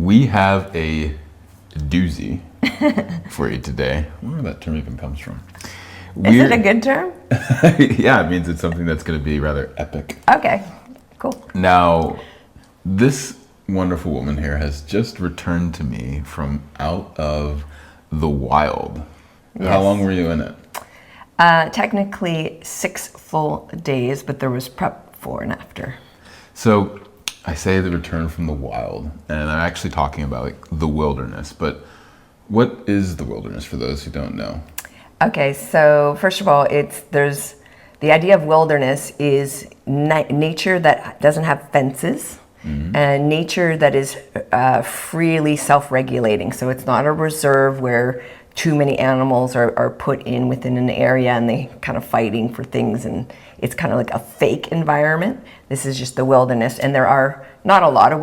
We have a doozy for you today. I wonder where that term even comes from. Is it a good term? Yeah, it means it's something that's going to be rather epic. Okay, cool. Now, this wonderful woman here has just returned to me from out of the wild. Yes. How long were you in it? Technically 6 full days, but there was prep before and after. So I say the return from the wild, and I'm actually talking about like the wilderness, but what is the wilderness for those who don't know? Okay, so first of all, there's the idea of wilderness is nature that doesn't have fences, and nature that is freely self-regulating. So it's not a reserve where too many animals are put in within an area and they kind of fighting for things, and it's kind of like a fake environment. This is just the wilderness, and there are not a lot of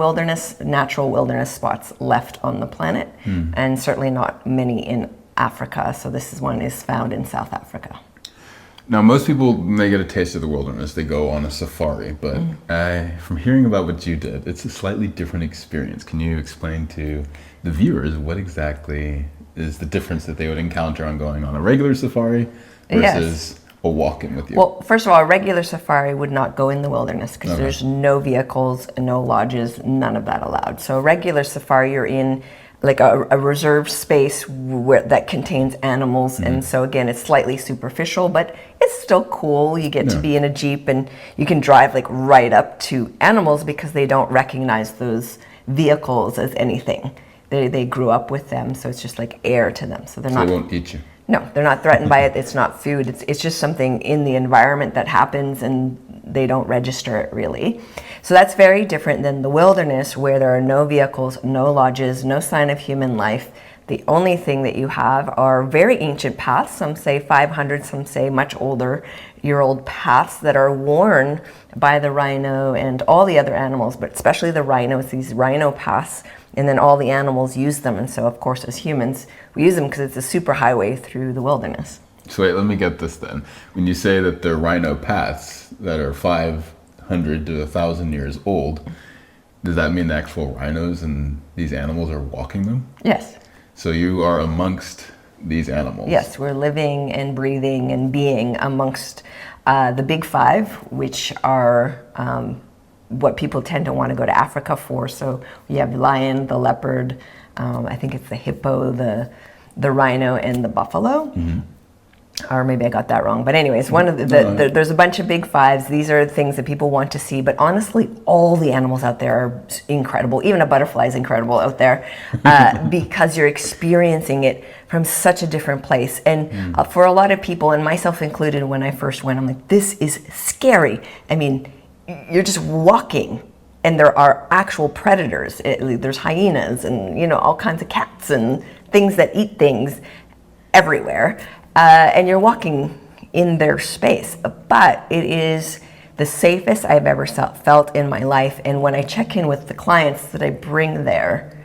natural wilderness spots left on the planet, and certainly not many in Africa. So this one is found in South Africa. Now, most people, when they get a taste of the wilderness, they go on a safari, but from hearing about what you did, it's a slightly different experience. Can you explain to the viewers what exactly is the difference that they would encounter on going on a regular safari versus a walk-in with you? Well, first of all, a regular safari would not go in the wilderness because there's no vehicles, no lodges, none of that allowed. So a regular safari, you're in like a reserved space that contains animals, and so again, it's slightly superficial, but it's still cool. You get to be in a Jeep and you can drive like right up to animals because they don't recognize those vehicles as anything. They grew up with them, so it's just like air to them. So they won't eat you. No, they're not threatened by it. It's not food. It's just something in the environment that happens, and they don't register it really. So that's very different than the wilderness, where there are no vehicles, no lodges, no sign of human life. The only thing that you have are very ancient paths. Some say 500, some say much older-year-old paths that are worn by the rhino and all the other animals, but especially the rhinos, these rhino paths. And then all the animals use them. And so, of course, as humans, we use them because it's a super highway through the wilderness. So wait, let me get this then. When you say that they're rhino paths that are 500 to 1,000 years old, does that mean the actual rhinos and these animals are walking them? Yes. So you are amongst these animals? Yes, we're living and breathing and being amongst the big five, which are what people tend to want to go to Africa for. So we have the lion, the leopard, I think it's the hippo, the rhino, and the buffalo. Or maybe I got that wrong. But anyways, there's a bunch of big fives. These are things that people want to see. But honestly, all the animals out there are incredible. Even a butterfly is incredible out there because you're experiencing it from such a different place. And for a lot of people, and myself included, when I first went, I'm like, this is scary. I mean, you're just walking, and there are actual predators. There's hyenas and all kinds of cats and things that eat things everywhere, and you're walking in their space. But it is the safest I've ever felt in my life. And when I check in with the clients that I bring there,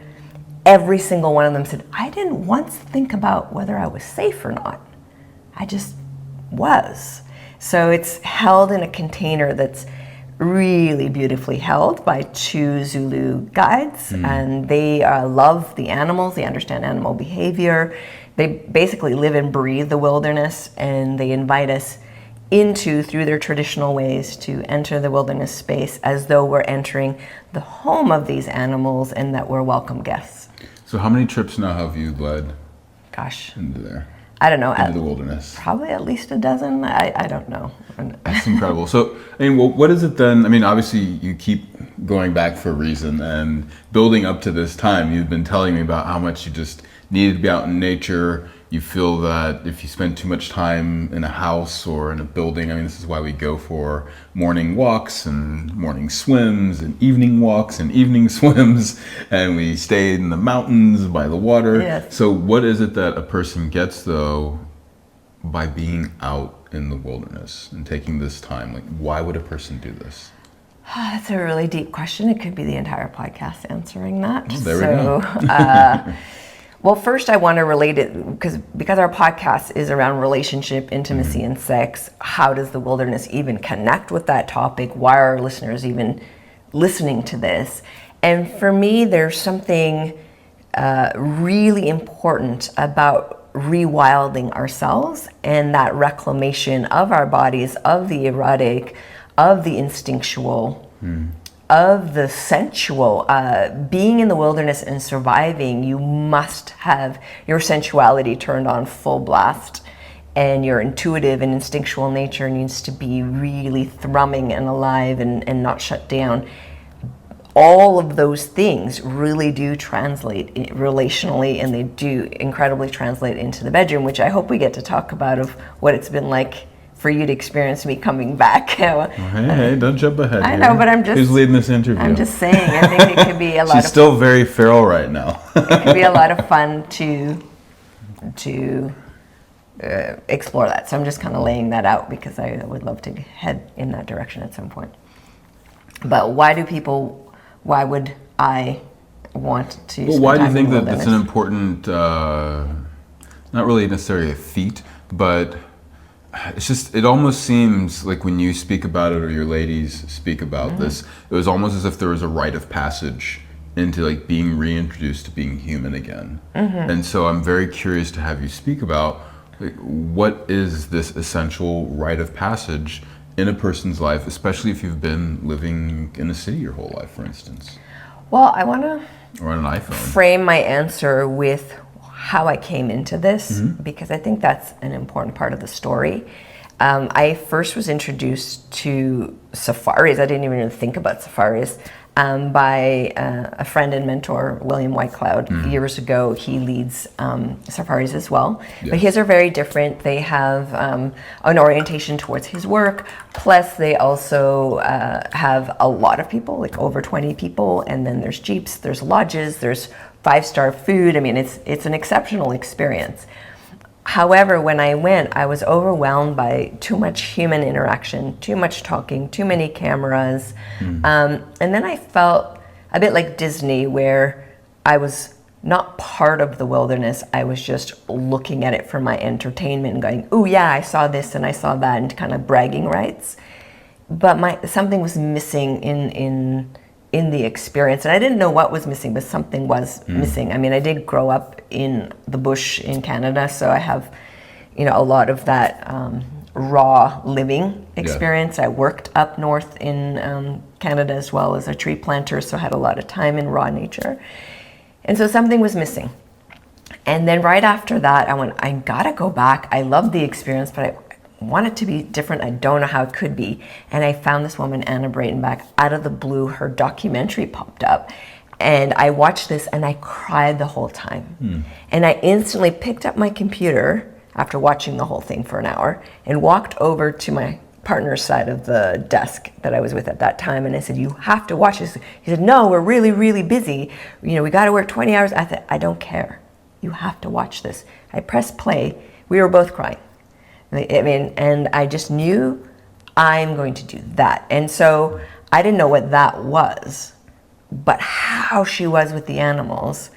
every single one of them said, I didn't once think about whether I was safe or not. I just was. So it's held in a container that's really beautifully held by 2 Zulu guides, and they love the animals. They understand animal behavior. They basically live and breathe the wilderness, and they invite us through their traditional ways, to enter the wilderness space as though we're entering the home of these animals and that we're welcome guests. So how many trips now have you led into there? I don't know. Into the wilderness. Probably at least a dozen. I don't know. That's incredible. So, I mean, what is it then? I mean, obviously you keep going back for a reason, and building up to this time, you've been telling me about how much you just needed to be out in nature. You feel that if you spend too much time in a house or in a building, I mean, this is why we go for morning walks and morning swims and evening walks and evening swims, and we stay in the mountains by the water. Yes. So what is it that a person gets, though, by being out in the wilderness and taking this time? Like, why would a person do this? That's a really deep question. It could be the entire podcast answering that. Oh, there we go. Well, first I want to relate it because our podcast is around relationship, intimacy, and sex. How does the wilderness even connect with that topic? Why are listeners even listening to this? And for me, there's something really important about rewilding ourselves and that reclamation of our bodies, of the erotic, of the instinctual, of the sensual. Being in the wilderness and surviving, you must have your sensuality turned on full blast, and your intuitive and instinctual nature needs to be really thrumming and alive and not shut down. All of those things really do translate relationally, and they do incredibly translate into the bedroom, which I hope we get to talk about, of what it's been like for you to experience me coming back. Hey, don't jump ahead. I know, but I'm just... Who's leading this interview? I'm just saying, I think it could be a lot She's still very feral right now. it could be a lot of fun to explore that. So I'm just kind of laying that out because I would love to head in that direction at some point. But why would I want to Well, why do you think that that's an important, not really necessarily a feat, but it's just, it almost seems like when you speak about it or your ladies speak about this, it was almost as if there was a rite of passage into like being reintroduced to being human again. And so I'm very curious to have you speak about, like, what is this essential rite of passage in a person's life, especially if you've been living in a city your whole life, for instance? Well, I want to or on an iPhone. Frame my answer with how I came into this, because I think that's an important part of the story. I first was introduced to safaris. I didn't even really think about safaris. By a friend and mentor, William Whitecloud. Years ago, he leads safaris as well. Yes. But his are very different. They have an orientation towards his work. Plus, they also have a lot of people, like over 20 people. And then there's jeeps, there's lodges, there's 5-star food. I mean, it's an exceptional experience. However, when I went, I was overwhelmed by too much human interaction, too much talking, too many cameras. And then I felt a bit like Disney, where I was not part of the wilderness. I was just looking at it for my entertainment and going, oh yeah, I saw this and I saw that, and kind of bragging rights. But something was missing in the experience, and I didn't know what was missing, but something was missing. I mean, I did grow up in the bush in Canada, so I have, a lot of that raw living experience. I worked up north in Canada as well as a tree planter, so I had a lot of time in raw nature, and so something was missing. And then right after that, I went, I gotta go back. I loved the experience, but I want it to be different. I don't know how it could be. And I found this woman, Anna Breitenbach, out of the blue. Her documentary popped up, and I watched this and I cried the whole time. And I instantly picked up my computer after watching the whole thing for an hour and walked over to my partner's side of the desk that I was with at that time, and I said, you have to watch this. He said, no, we're really, really busy. We got to work 20 hours. I said, I don't care. You have to watch this. I pressed play. We were both crying. I mean, and I just knew I'm going to do that. And so I didn't know what that was, but how she was with the animals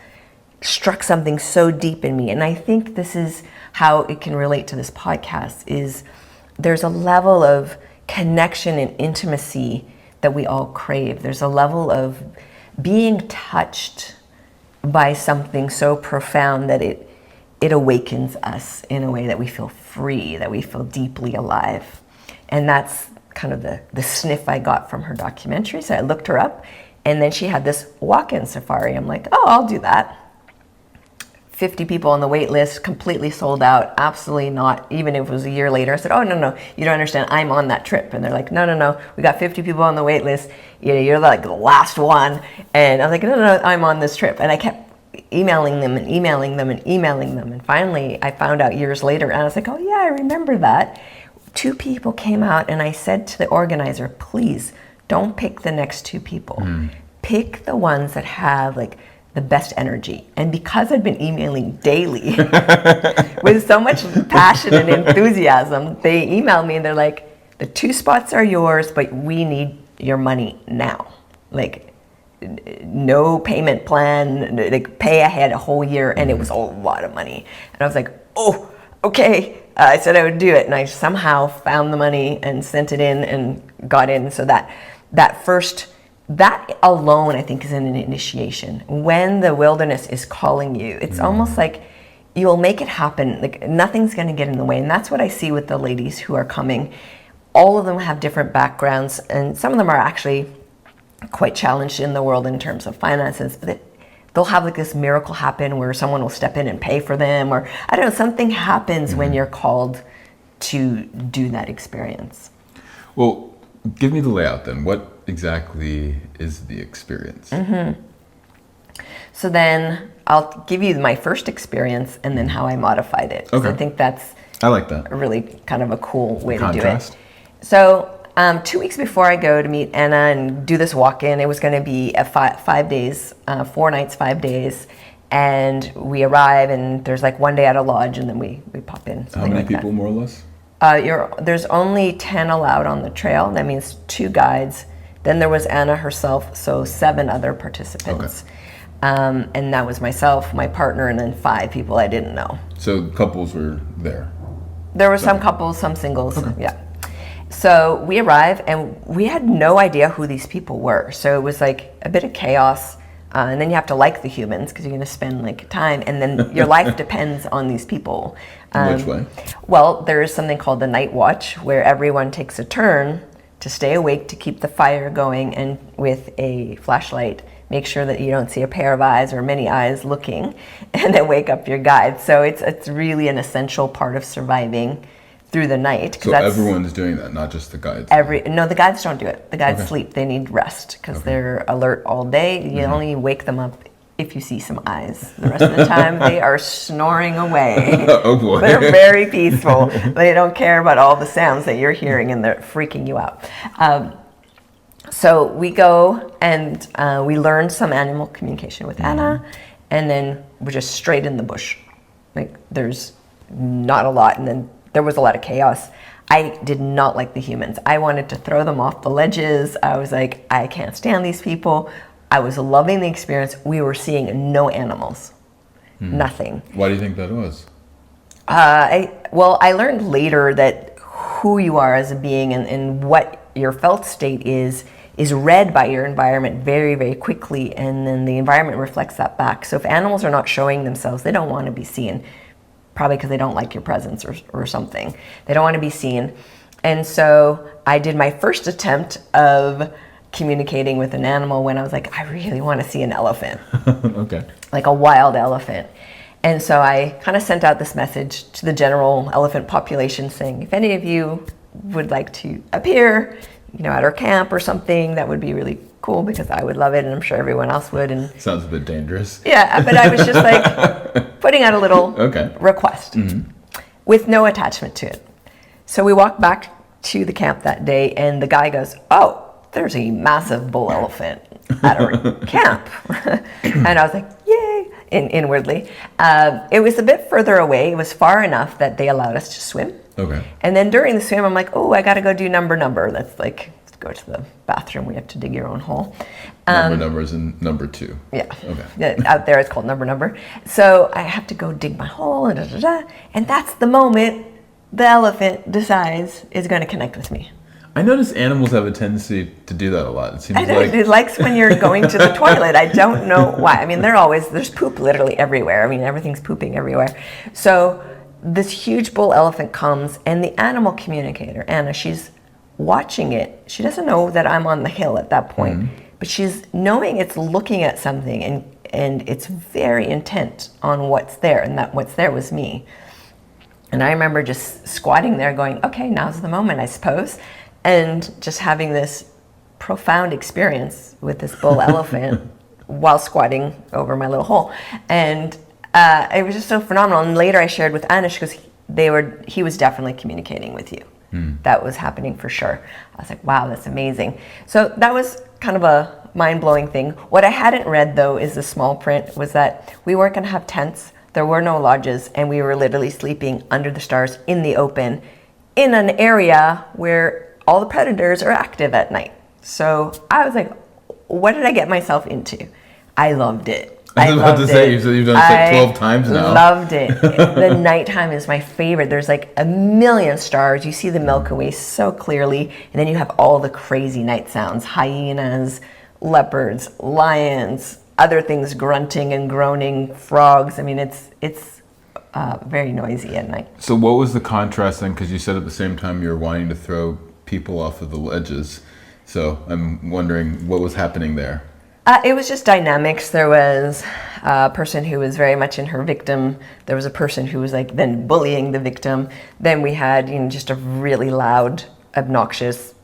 struck something so deep in me. And I think this is how it can relate to this podcast, is there's a level of connection and intimacy that we all crave. There's a level of being touched by something so profound that it awakens us in a way that we feel free, that we feel deeply alive. And that's kind of the sniff I got from her documentary. So I looked her up, and then she had this walk-in safari. I'm like, oh, I'll do that. 50 people on the wait list, completely sold out, absolutely not, even if it was a year later. I said, oh, no, you don't understand, I'm on that trip. And they're like, no, we got 50 people on the wait list, you're like the last one. And I was like, no, I'm on this trip. And I kept emailing them, and finally I found out years later, and I was like, oh yeah, I remember that. 2 people came out, and I said to the organizer, please don't pick the next 2 people. Pick the ones that have like the best energy. And because I'd been emailing daily with so much passion and enthusiasm, they emailed me and they're like, the 2 spots are yours, but we need your money now. Like, no payment plan, like pay ahead a whole year, and it was a lot of money. And I was like, oh, okay. I said I would do it, and I somehow found the money and sent it in and got in. So that first that alone, I think, is an initiation. When the wilderness is calling you, it's almost like you'll make it happen. Like nothing's going to get in the way. And that's what I see with the ladies who are coming. All of them have different backgrounds, and some of them are actually quite challenged in the world in terms of finances. But they'll have like this miracle happen where someone will step in and pay for them, or I don't know, something happens when you're called to do that experience. Well, give me the layout then. What exactly is the experience? So then I'll give you my first experience and then how I modified it. Okay. I think that's I like that. really kind of a cool way Contrast. to do it. So 2 weeks before I go to meet Anna and do this walk-in, it was going to be a 5 days, 4 nights, 5 days. And we arrive and there's like 1 day at a lodge and then we pop in. How many people more or less? There's only 10 allowed on the trail. That means 2 guides. Then there was Anna herself, so 7 other participants. Okay. And that was myself, my partner, and then 5 people I didn't know. So couples were there. There were some couples, some singles, yeah. So we arrive and we had no idea who these people were. So it was like a bit of chaos. And then you have to like the humans because you're going to spend like time, and then your life depends on these people. Which way? Well, there is something called the night watch where everyone takes a turn to stay awake to keep the fire going, and with a flashlight, make sure that you don't see a pair of eyes or many eyes looking, and then wake up your guide. So it's really an essential part of surviving through the night. So everyone's doing that, not just the guides? No, the guides don't do it. The guides sleep. They need rest because they're alert all day. You only wake them up if you see some eyes. The rest of the time, they are snoring away. Oh boy. They're very peaceful. They don't care about all the sounds that you're hearing, and they're freaking you out. So we go and we learn some animal communication with Anna, and then we're just straight in the bush. Like there's not a lot, and then there was a lot of chaos. I did not like the humans. I wanted to throw them off the ledges. I was like, I can't stand these people. I was loving the experience. We were seeing no animals, nothing. Why do you think that was? I learned later that who you are as a being and what your felt state is read by your environment very, very quickly, and then the environment reflects that back. So if animals are not showing themselves, they don't want to be seen, probably because they don't like your presence or something. They don't want to be seen. And so I did my first attempt of communicating with an animal when I was like, I really want to see an elephant. Okay. Like a wild elephant. And so I kind of sent out this message to the general elephant population saying, if any of you would like to appear, at our camp or something, that would be really cool because I would love it and I'm sure everyone else would. And sounds a bit dangerous. Yeah, but I was just like putting out a little request with no attachment to it. So we walked back to the camp that day and the guy goes, oh, there's a massive bull elephant at our camp. And I was like, yay, inwardly. It was a bit further away. It was far enough that they allowed us to swim. Okay. And then during the swim, I'm like, oh, I got to go do number. That's like, go to the bathroom. We have to dig your own hole. Number is in number 2. Yeah. Okay. Yeah, out there it's called number. So I have to go dig my hole and that's the moment the elephant decides is going to connect with me. I notice animals have a tendency to do that a lot. It seems like it likes when you're going to the toilet. I don't know why. I mean, there's poop literally everywhere. I mean, everything's pooping everywhere. So this huge bull elephant comes, and the animal communicator, Anna, she's watching it. She doesn't know that I'm on the hill at that point, but she's knowing it's looking at something, and it's very intent on what's there, and that what's there was me. And I remember just squatting there going, okay, now's the moment, I suppose. And just having this profound experience with this bull elephant while squatting over my little hole. And it was just so phenomenal. And later I shared with Anna, she goes, he was definitely communicating with you. That was happening for sure. I was like, wow, that's amazing. So that was kind of a mind-blowing thing. What I hadn't read, though, is the small print, was that we weren't going to have tents. There were no lodges, and we were literally sleeping under the stars in the open in an area where all the predators are active at night. So I was like, what did I get myself into? I loved it. I was about to say, you've done it like 12 times now. I loved it. The nighttime is my favorite. There's like a million stars. You see the Milky Way so clearly, and then you have all the crazy night sounds, hyenas, leopards, lions, other things grunting and groaning, frogs. I mean, it's very noisy at night. So what was the contrast then? Because you said at the same time you were wanting to throw people off of the ledges. So I'm wondering what was happening there. It was just dynamics. There was a person who was very much in her victim. There was a person who was like then bullying the victim. Then we had, just a really loud, obnoxious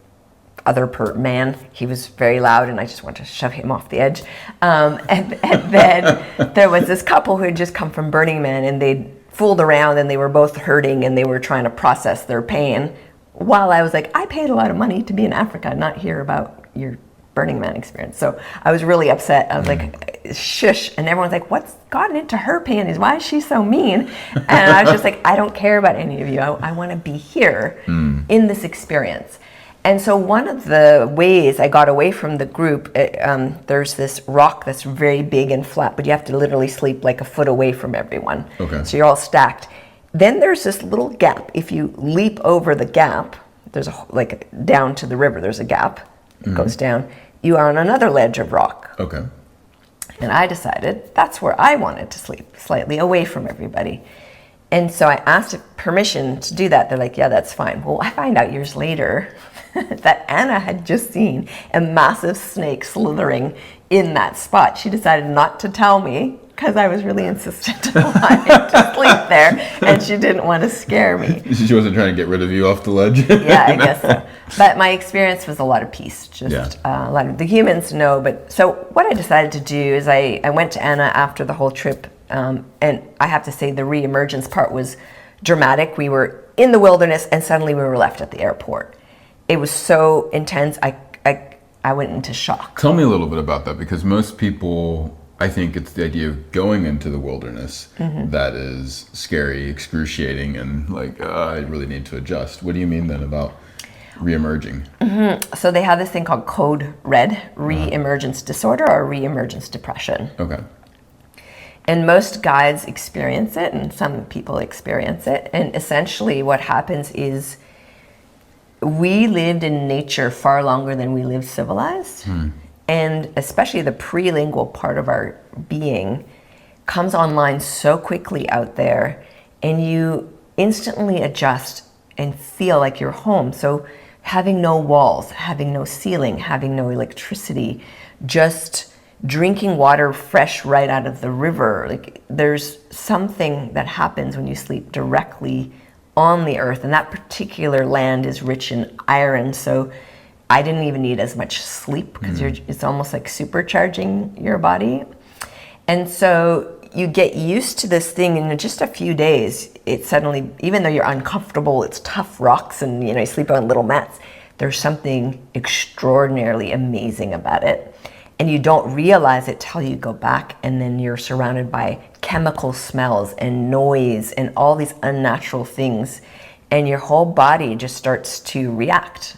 other man. He was very loud, and I just wanted to shove him off the edge. And then there was this couple who had just come from Burning Man, and they'd fooled around, and they were both hurting, and they were trying to process their pain. While I was like, I paid a lot of money to be in Africa, not hear about your Burning Man experience. So I was really upset. I was like, shush. And everyone's like, what's gotten into her panties? Why is she so mean? And I was just like, I don't care about any of you. I want to be here in this experience. And so one of the ways I got away from the group, there's this rock that's very big and flat, but you have to literally sleep like a foot away from everyone. Okay. So you're all stacked. Then there's this little gap. If you leap over the gap, there's down to the river, there's a gap. It goes down. You are on another ledge of rock. Okay. And I decided that's where I wanted to sleep, slightly away from everybody. And so I asked permission to do that. They're like, yeah, that's fine. Well, I find out years later that Anna had just seen a massive snake slithering in that spot. She decided not to tell me because I was really insistent on wanting to sleep there, and she didn't want to scare me. She wasn't trying to get rid of you off the ledge? Yeah, I guess so. But my experience was a lot of peace. A lot of the humans know. But so what I decided to do is I went to Anna after the whole trip, and I have to say the re-emergence part was dramatic. We were in the wilderness, and suddenly we were left at the airport. It was so intense. I went into shock. Tell me a little bit about that, because most people, I think it's the idea of going into the wilderness that is scary, excruciating, and I really need to adjust. What do you mean then about re-emerging? So they have this thing called Code Red, re-emergence disorder or re-emergence depression. Okay. And most guides experience it, and some people experience it. And essentially what happens is we lived in nature far longer than we lived civilized. And especially the prelingual part of our being comes online so quickly out there, and you instantly adjust and feel like you're home. So having no walls, having no ceiling, having no electricity, just drinking water fresh right out of the river. There's something that happens when you sleep directly on the earth, and that particular land is rich in iron. So I didn't even need as much sleep because it's almost like supercharging your body. And so you get used to this thing, and in just a few days, it suddenly, even though you're uncomfortable, it's tough rocks, and you sleep on little mats, there's something extraordinarily amazing about it. And you don't realize it till you go back, and then you're surrounded by chemical smells and noise and all these unnatural things, and your whole body just starts to react.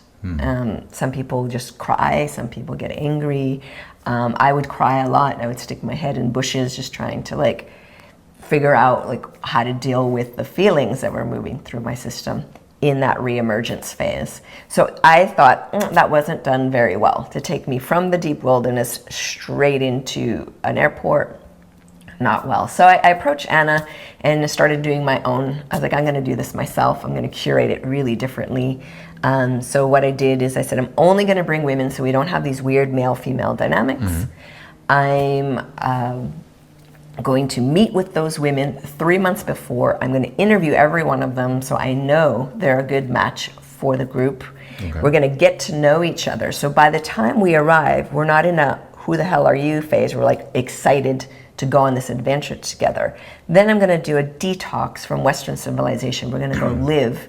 Some people just cry, some people get angry. I would cry a lot. I would stick my head in bushes just trying to figure out how to deal with the feelings that were moving through my system in that re-emergence phase. So I thought that wasn't done very well, to take me from the deep wilderness straight into an airport. Not well. So I approached Anna and started doing my own. I was like, I'm going to do this myself. I'm going to curate it really differently. So what I did is I said, I'm only going to bring women so we don't have these weird male-female dynamics. I'm going to meet with those women 3 months before. I'm going to interview every one of them so I know they're a good match for the group. Okay. We're going to get to know each other. So by the time we arrive, we're not in a who the hell are you phase. We're excited to go on this adventure together. Then I'm going to do a detox from Western civilization. We're going to go live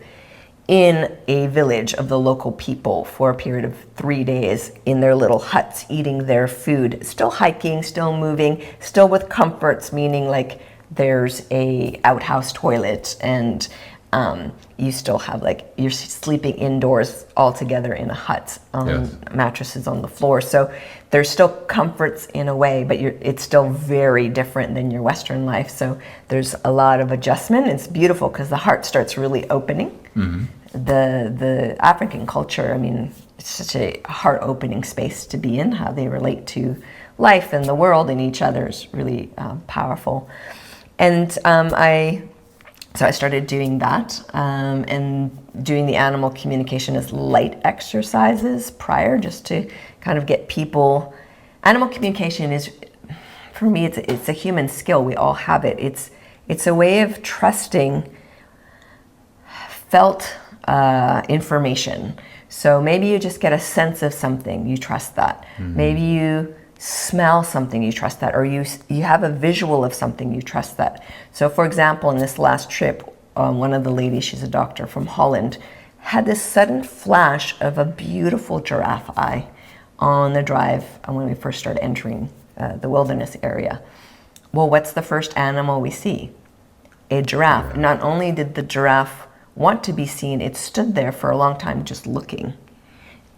in a village of the local people for a period of 3 days in their little huts, eating their food, still hiking, still moving, still with comforts, meaning there's a outhouse toilet, and you still have you're sleeping indoors all together in a hut on mattresses on the floor. So there's still comforts in a way, but it's still very different than your Western life. So there's a lot of adjustment. It's beautiful because the heart starts really opening. The African culture, it's such a heart-opening space to be in. How they relate to life and the world and each other is really powerful. And I started doing that and doing the animal communication as light exercises prior, just to kind of get people. Animal communication is, for me, it's a human skill. We all have it. It's a way of trusting felt information. So maybe you just get a sense of something, you trust that. Maybe you smell something, you trust that, or you have a visual of something, you trust that. So for example, in this last trip, one of the ladies, she's a doctor from Holland, had this sudden flash of a beautiful giraffe eye on the drive when we first started entering the wilderness area. Well, what's the first animal we see? A giraffe. Yeah. Not only did the giraffe want to be seen, it stood there for a long time just looking.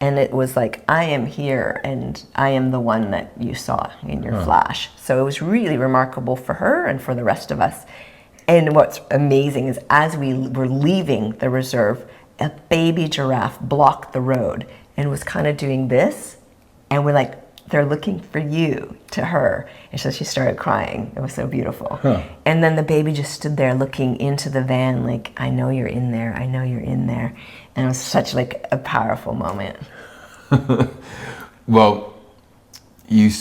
And it was like, I am here and I am the one that you saw in your flash. So it was really remarkable for her and for the rest of us. And what's amazing is as we were leaving the reserve, a baby giraffe blocked the road and was kind of doing this. And we're like, they're looking for you, to her. And so she started crying. It was so beautiful. And then the baby just stood there looking into the van like, I know you're in there. I know you're in there. And it was such like a powerful moment. Well, you've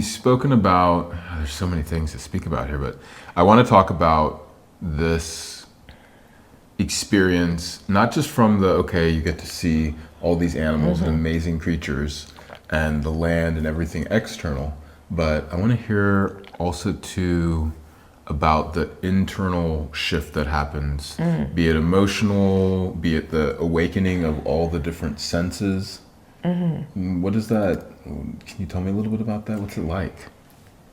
spoken about, there's so many things to speak about here, but I want to talk about this experience, not just from you get to see all these animals and amazing creatures and the land and everything external, but I want to hear also too about the internal shift that happens, be it emotional, be it the awakening of all the different senses. What is that? Can you tell me a little bit about that? What's it like?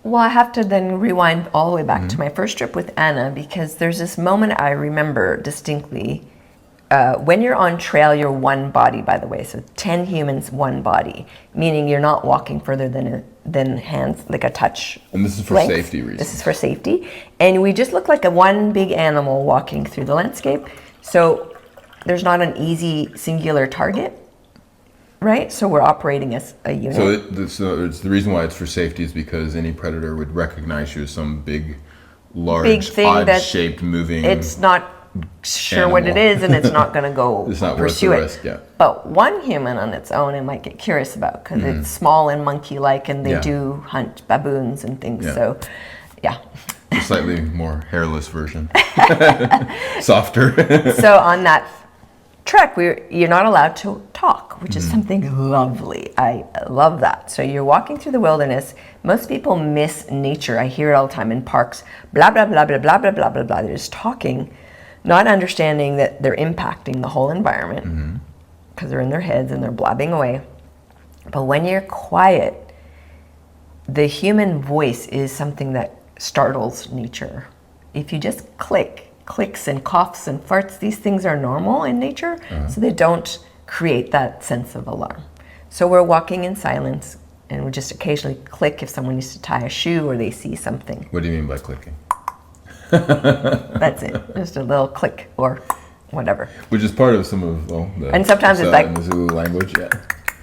Well, I have to then rewind all the way back to my first trip with Anna, because there's this moment I remember distinctly. When you're on trail, you're one body, by the way. So 10 humans, one body, meaning you're not walking further than hands, like a touch. And this is for length. safety reasons. This is for safety. And we just look like one big animal walking through the landscape. So there's not an easy singular target, right? So we're operating as a unit. So it's the reason why it's for safety is because any predator would recognize you as some big, large, odd-shaped, moving. It's not sure animal. What it is, and it's not going to go it's not pursue worth the it. risk, yeah. But one human on its own, it might get curious about, because it's small and monkey-like, and they do hunt baboons and things. Yeah. So, yeah. A slightly more hairless version, softer. So on that trek, you're not allowed to talk, which is something lovely. I love that. So you're walking through the wilderness. Most people miss nature. I hear it all the time in parks. Blah blah blah blah blah blah blah blah blah. They're just talking, not understanding that they're impacting the whole environment because they're in their heads and they're blabbing away. But when you're quiet, the human voice is something that startles nature. If you just clicks and coughs and farts, these things are normal in nature, so they don't create that sense of alarm. So we're walking in silence, and we just occasionally click if someone needs to tie a shoe or they see something. What do you mean by clicking? That's it, just a little click or whatever. Which is part of some of the and sometimes it's like in the Zulu language,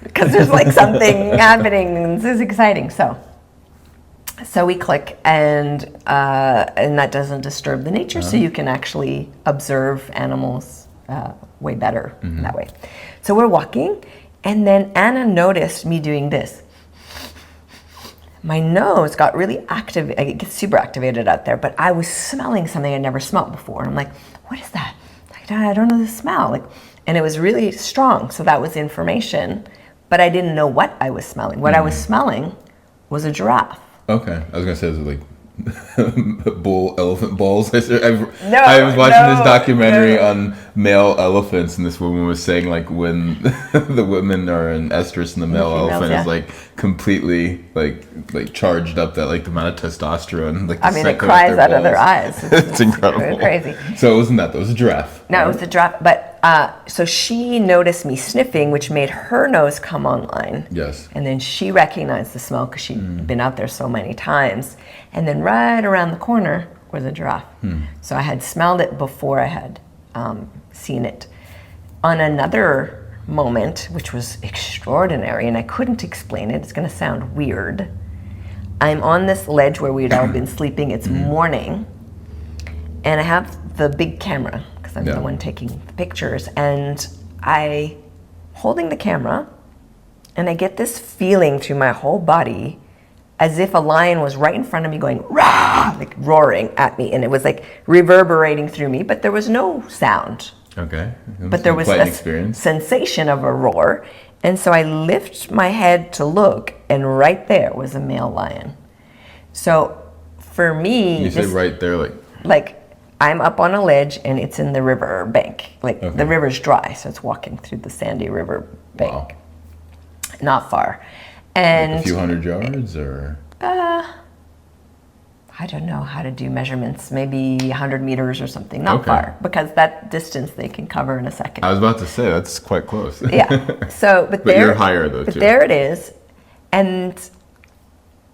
because there's like something happening and this is exciting. So we click, and that doesn't disturb the nature, so you can actually observe animals way better that way. So we're walking, and then Anna noticed me doing this. My nose got really active. It gets super activated out there, but I was smelling something I'd never smelled before. And I'm like, what is that? I don't know the smell. And it was really strong, so that was information, but I didn't know what I was smelling. What I was smelling was a giraffe. Okay, I was gonna say, is it like elephant balls? I was watching this documentary on male elephants, and this woman was saying like when the women are in estrus and the male elephant is like completely like charged up, that like the amount of testosterone. Like it cries out of their eyes. It's incredible. Crazy. So it wasn't that. That was a giraffe. No, it was a giraffe. But so she noticed me sniffing, which made her nose come online. Yes. And then she recognized the smell because she'd been out there so many times. And then right around the corner was a giraffe. So I had smelled it before I had seen it. On another moment, which was extraordinary, and I couldn't explain it. It's going to sound weird. I'm on this ledge where we'd all been sleeping. It's morning, and I have the big camera because I'm the one taking the pictures, and I holding the camera, and I get this feeling through my whole body as if a lion was right in front of me going, rah, like roaring at me. And it was like reverberating through me, but there was no sound. Okay. But there was a sensation of a roar. And so I lift my head to look, and right there was a male lion. So for me... You say right there, like I'm up on a ledge, and it's in the river bank. Like the river's dry, so it's walking through the sandy river bank. Wow. Not far. And like a few hundred yards, or? I don't know how to do measurements. Maybe 100 meters or something. Not far, because that distance they can cover in a second. I was about to say, that's quite close. Yeah. So, but you're higher though, too. There it is. And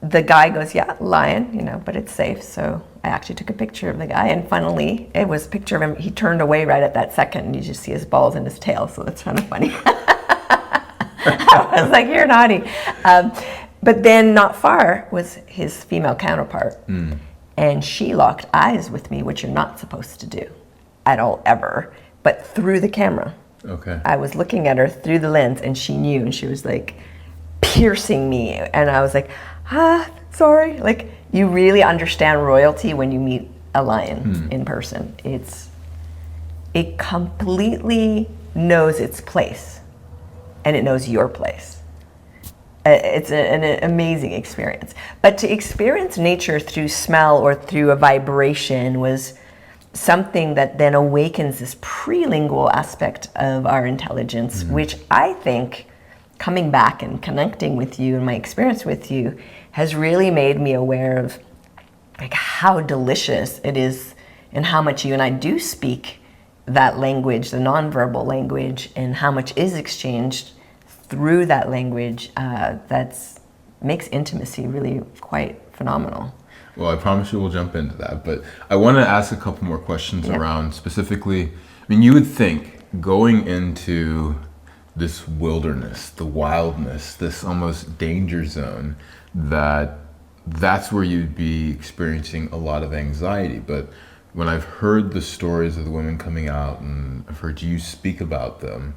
the guy goes, yeah, lion, but it's safe. So I actually took a picture of the guy, and funnily, it was a picture of him. He turned away right at that second, and you just see his balls and his tail. So that's kind of funny. I was like, you're naughty. But then not far was his female counterpart. And she locked eyes with me, which you're not supposed to do at all, ever, but through the camera. Okay. I was looking at her through the lens, and she knew, and she was like piercing me. And I was like, sorry. Like, you really understand royalty when you meet a lion in person. It completely knows its place, and it knows your place. It's an amazing experience. But to experience nature through smell or through a vibration was something that then awakens this prelingual aspect of our intelligence, which I think, coming back and connecting with you and my experience with you, has really made me aware of like how delicious it is, and how much you and I do speak that language, the nonverbal language, and how much is exchanged through that language. That's makes intimacy really quite phenomenal. Well, I promise you we'll jump into that, but I want to ask a couple more questions around specifically, I mean, you would think going into this wilderness, the wildness, this almost danger zone, that's where you'd be experiencing a lot of anxiety. But when I've heard the stories of the women coming out, and I've heard you speak about them,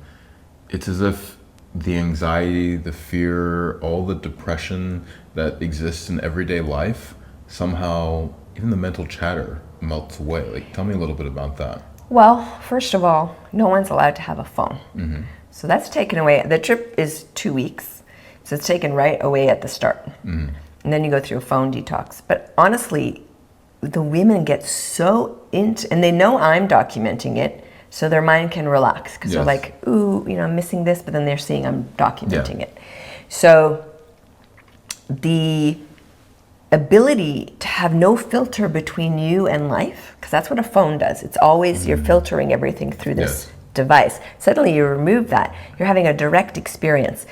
it's as if the anxiety, the fear, all the depression that exists in everyday life, somehow even the mental chatter melts away. Like, tell me a little bit about that. Well, first of all, no one's allowed to have a phone. So that's taken away. The trip is 2 weeks, so it's taken right away at the start. And then you go through a phone detox. But honestly, the women get so into, and they know I'm documenting it, so their mind can relax, because they're like, ooh, I'm missing this, but then they're seeing I'm documenting it. So the ability to have no filter between you and life, because that's what a phone does. It's always, you're filtering everything through this device. Suddenly you remove that. You're having a direct experience.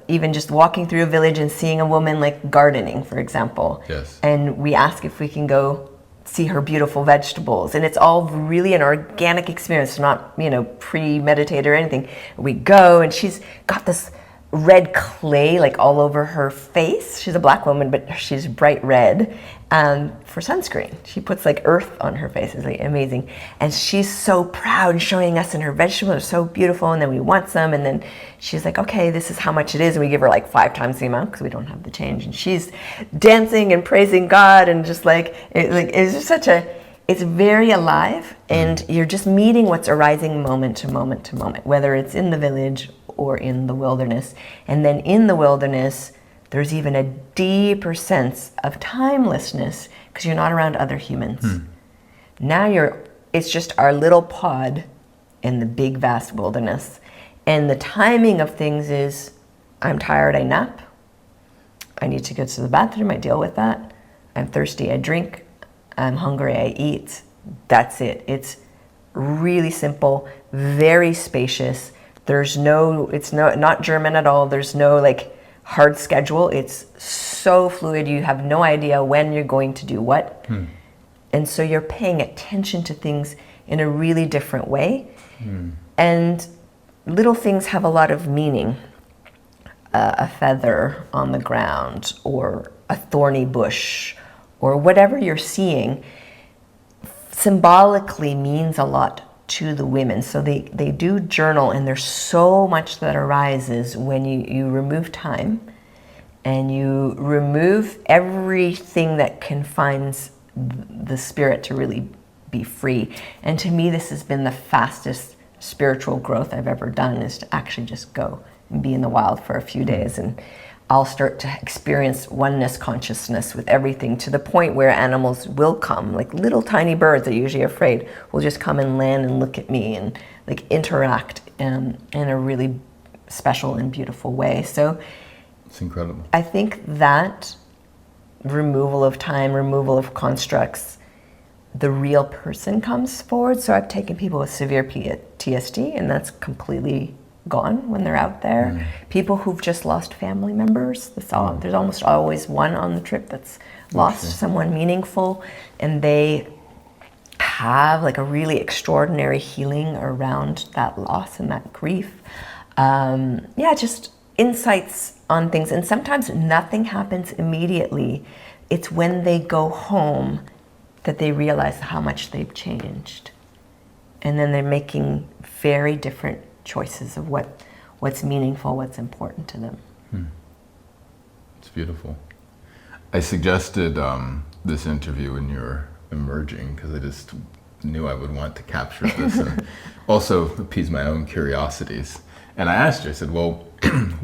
Even just walking through a village and seeing a woman like gardening, for example. And we ask if we can go see her beautiful vegetables, and it's all really an organic experience, not premeditated or anything. We go, and she's got this red clay like all over her face. She's a black woman, but she's bright red for sunscreen. She puts like earth on her face. It's like amazing, and she's so proud, showing us, and her vegetables are so beautiful. And then we want some, and then she's like, okay, this is how much it is, and we give her like 5 times the amount because we don't have the change. And she's dancing and praising God, and just it's just it's very alive, and you're just meeting what's arising moment to moment to moment, whether it's in the village or in the wilderness. And then in the wilderness, there's even a deeper sense of timelessness, because you're not around other humans. Now it's just our little pod in the big vast wilderness. And the timing of things is, I'm tired, I nap. I need to go to the bathroom, I deal with that. I'm thirsty, I drink. I'm hungry, I eat. That's it. It's really simple, very spacious. It's not German at all. There's no like hard schedule. It's so fluid. You have no idea when you're going to do what. And so you're paying attention to things in a really different way. And little things have a lot of meaning. A feather on the ground, or a thorny bush, or whatever you're seeing, symbolically means a lot to the women. So they do journal, and there's so much that arises when you remove time and you remove everything that confines the spirit to really be free. And to me, this has been the fastest spiritual growth I've ever done, is to actually just go and be in the wild for a few days, and I'll start to experience oneness consciousness with everything, to the point where animals will come, like little tiny birds that are usually afraid, will just come and land and look at me and like interact in a really special and beautiful way. So it's incredible. I think that removal of time, removal of constructs, the real person comes forward. So I've taken people with severe PTSD, and that's completely gone when they're out there. People who've just lost family members. There's almost always one on the trip that's lost someone meaningful, and they have like a really extraordinary healing around that loss and that grief. Just insights on things. And sometimes nothing happens immediately. It's when they go home that they realize how much they've changed. And then they're making very different choices of what's meaningful, what's important to them. It's beautiful. I suggested this interview when you're emerging because I just knew I would want to capture this and also appease my own curiosities. And I asked her, I said, well,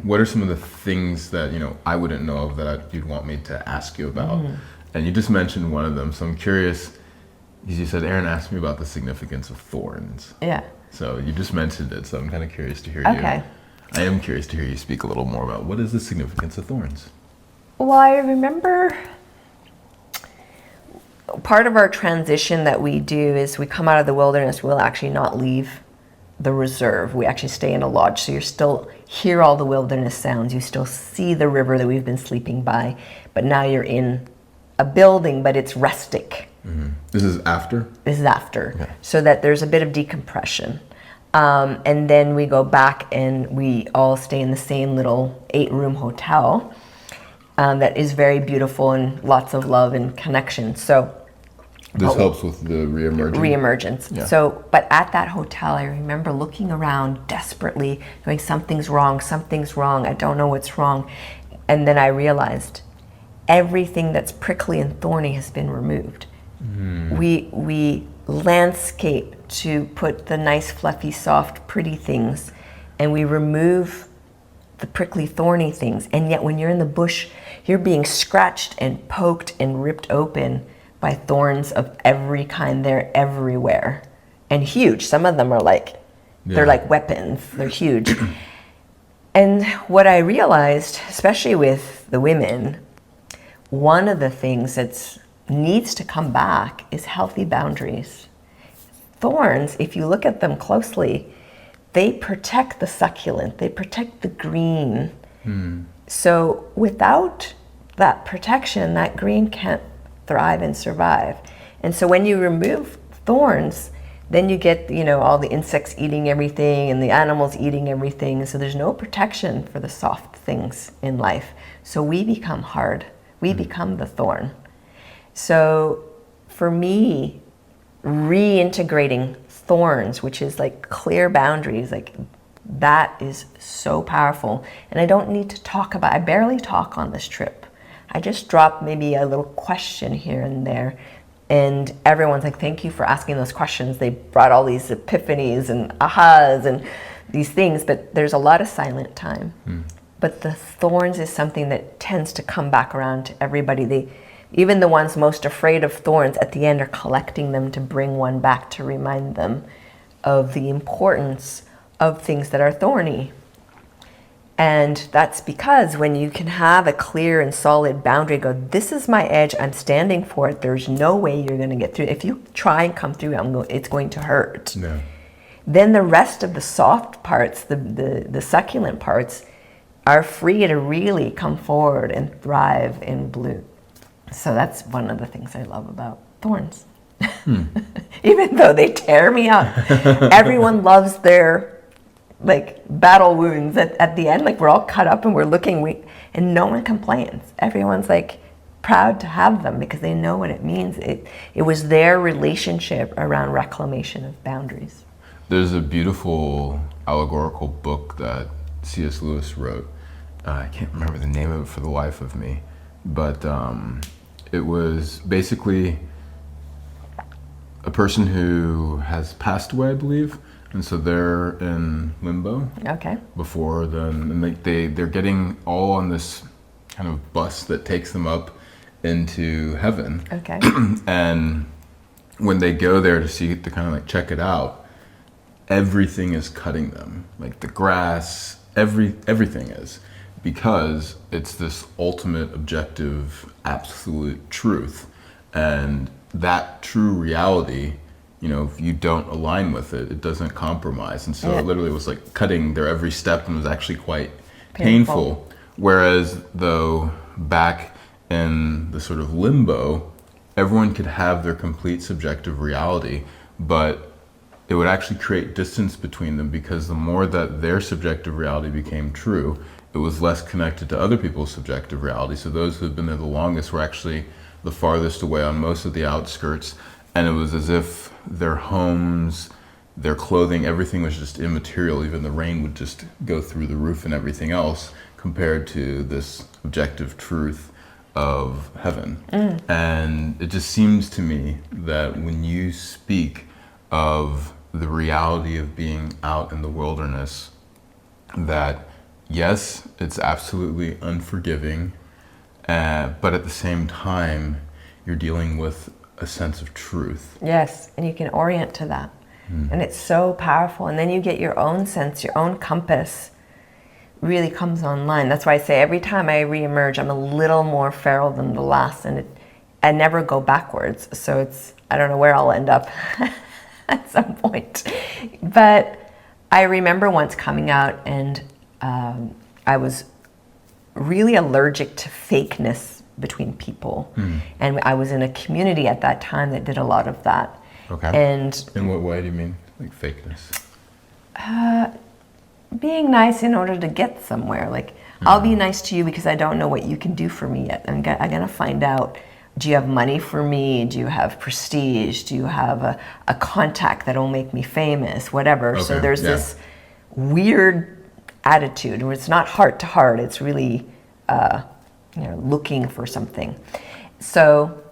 what are some of the things that I wouldn't know of that you'd want me to ask you about? And you just mentioned one of them, so I'm curious. You said, Erin asked me about the significance of thorns. Yeah. So you just mentioned it, so I'm kind of curious to hear you. Okay. I am curious to hear you speak a little more about what is the significance of thorns? Well, I remember part of our transition that we do is we come out of the wilderness, we'll actually not leave the reserve. We actually stay in a lodge, so you still hear all the wilderness sounds, you still see the river that we've been sleeping by, but now you're in a building, but it's rustic. This is after? This is after, okay. So that there's a bit of decompression. And then we go back and we all stay in the same little 8-room hotel that is very beautiful and lots of love and connection. So this helps with the reemergence? Yeah. So, but at that hotel, I remember looking around desperately, going, something's wrong, I don't know what's wrong. And then I realized everything that's prickly and thorny has been removed. We landscape to put the nice, fluffy, soft, pretty things, and we remove the prickly, thorny things. And yet when you're in the bush, you're being scratched and poked and ripped open by thorns of every kind. They're everywhere and huge. Some of them are like, they're like weapons. They're huge. And what I realized, especially with the women, one of the things that's needs to come back is healthy boundaries. Thorns, if you look at them closely, they protect the succulent, they protect the green. So without that protection, that green can't thrive and survive. And so when you remove thorns, then you get, all the insects eating everything and the animals eating everything. So there's no protection for the soft things in life. So we become hard. We become the thorn. So for me, reintegrating thorns, which is like clear boundaries, like that is so powerful. And I don't need to talk about, I barely talk on this trip. I just drop maybe a little question here and there. And everyone's like, thank you for asking those questions. They brought all these epiphanies and ahas and these things, but there's a lot of silent time. But the thorns is something that tends to come back around to everybody. Even the ones most afraid of thorns at the end are collecting them to bring one back to remind them of the importance of things that are thorny. And that's because when you can have a clear and solid boundary, go, this is my edge, I'm standing for it, there's no way you're going to get through. If you try and come through, it's going to hurt. Yeah. Then the rest of the soft parts, the succulent parts, are free to really come forward and thrive and bloom. So that's one of the things I love about thorns. Even though they tear me up. Everyone loves their like battle wounds at the end. Like we're all cut up and we're looking, and no one complains. Everyone's like proud to have them because they know what it means. It was their relationship around reclamation of boundaries. There's a beautiful allegorical book that C.S. Lewis wrote. I can't remember the name of it for the life of me, but it was basically a person who has passed away, I believe, and so they're in limbo. Okay. Before then, and they're getting all on this kind of bus that takes them up into heaven. Okay. And when they go there to kind of like check it out, everything is cutting them, like the grass, everything is, because it's this ultimate objective absolute truth, and that true reality, if you don't align with it, it doesn't compromise. And so it literally was like cutting their every step and was actually quite painful. Whereas though back in the sort of limbo, everyone could have their complete subjective reality, but it would actually create distance between them, because the more that their subjective reality became true, it was less connected to other people's subjective reality. So those who had been there the longest were actually the farthest away on most of the outskirts, and it was as if their homes, their clothing, everything was just immaterial. Even the rain would just go through the roof and everything else, compared to this objective truth of heaven. And it just seems to me that when you speak of the reality of being out in the wilderness, that yes, it's absolutely unforgiving, but at the same time, you're dealing with a sense of truth. Yes, and you can orient to that. And it's so powerful. And then you get your own sense, your own compass really comes online. That's why I say every time I reemerge, I'm a little more feral than the last, and I never go backwards. So I don't know where I'll end up at some point. But I remember once coming out, and I was really allergic to fakeness between people. And I was in a community at that time that did a lot of that. Okay. And in what way do you mean, like fakeness? Being nice in order to get somewhere. Like, I'll be nice to you because I don't know what you can do for me yet. I'm gonna find out. Do you have money for me? Do you have prestige? Do you have a contact that'll make me famous? Whatever. Okay. So there's this weird attitude where it's not heart to heart. It's really looking for something. So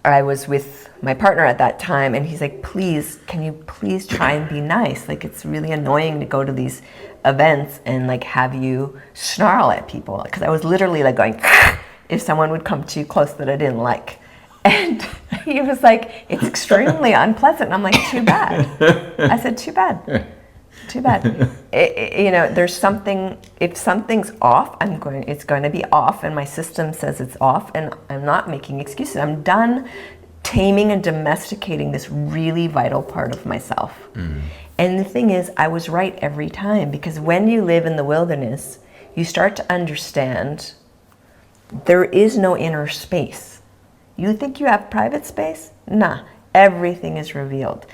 I was with my partner at that time, and he's like, please, can you please try and be nice? Like, it's really annoying to go to these events and like have you snarl at people. Because I was literally like going, if someone would come too close that I didn't like. And he was like, it's extremely unpleasant. And I'm like, too bad. I said, too bad. Too bad. There's something, if something's off, it's going to be off, and my system says it's off, and I'm not making excuses. I'm done taming and domesticating this really vital part of myself. And the thing is, I was right every time, because when you live in the wilderness, you start to understand there is no inner space. You think you have private space? Nah, everything is revealed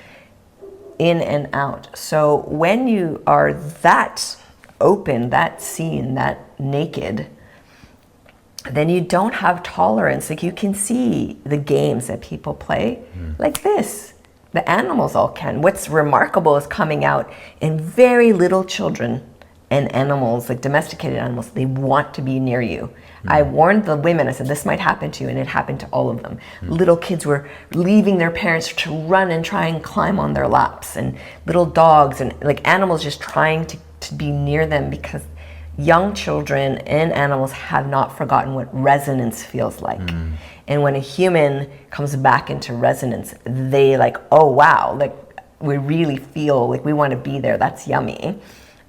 in and out. So when you are that open, that seen, that naked, then you don't have tolerance. Like, you can see the games that people play like this. The animals all can. What's remarkable is coming out in very little children and animals, like domesticated animals, they want to be near you. I warned the women, I said, this might happen to you, and it happened to all of them. Little kids were leaving their parents to run and try and climb on their laps, and little dogs and like animals just trying to be near them, because young children and animals have not forgotten what resonance feels like. And when a human comes back into resonance, they like, oh wow, like we really feel like we want to be there, that's yummy.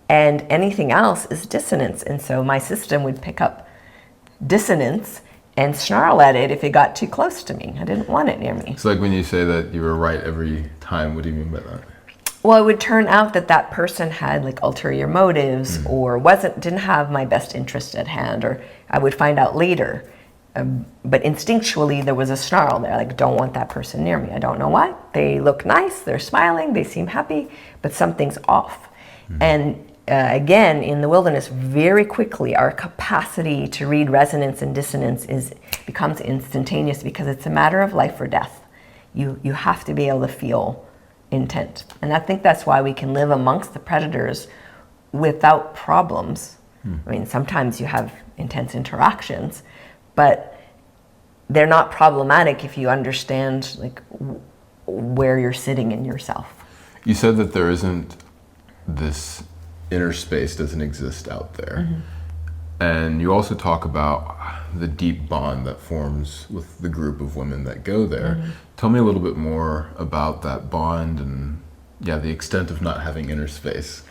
And anything else is dissonance. And so my system would pick up dissonance and snarl at it if it got too close to me. I didn't want it near me. It's like when you say that you were right every time, what do you mean by that? Well, it would turn out that person had like ulterior motives, or didn't have my best interest at hand, or I would find out later. But instinctually there was a snarl there, like, don't want that person near me. I don't know why. They look nice, they're smiling, they seem happy, but something's off. And again, in the wilderness, very quickly, our capacity to read resonance and dissonance becomes instantaneous because it's a matter of life or death. You have to be able to feel intent. And I think that's why we can live amongst the predators without problems. I mean, sometimes you have intense interactions, but they're not problematic if you understand like where you're sitting in yourself. You said that there isn't this inner space doesn't exist out there. And you also talk about the deep bond that forms with the group of women that go there. Tell me a little bit more about that bond and the extent of not having inner space.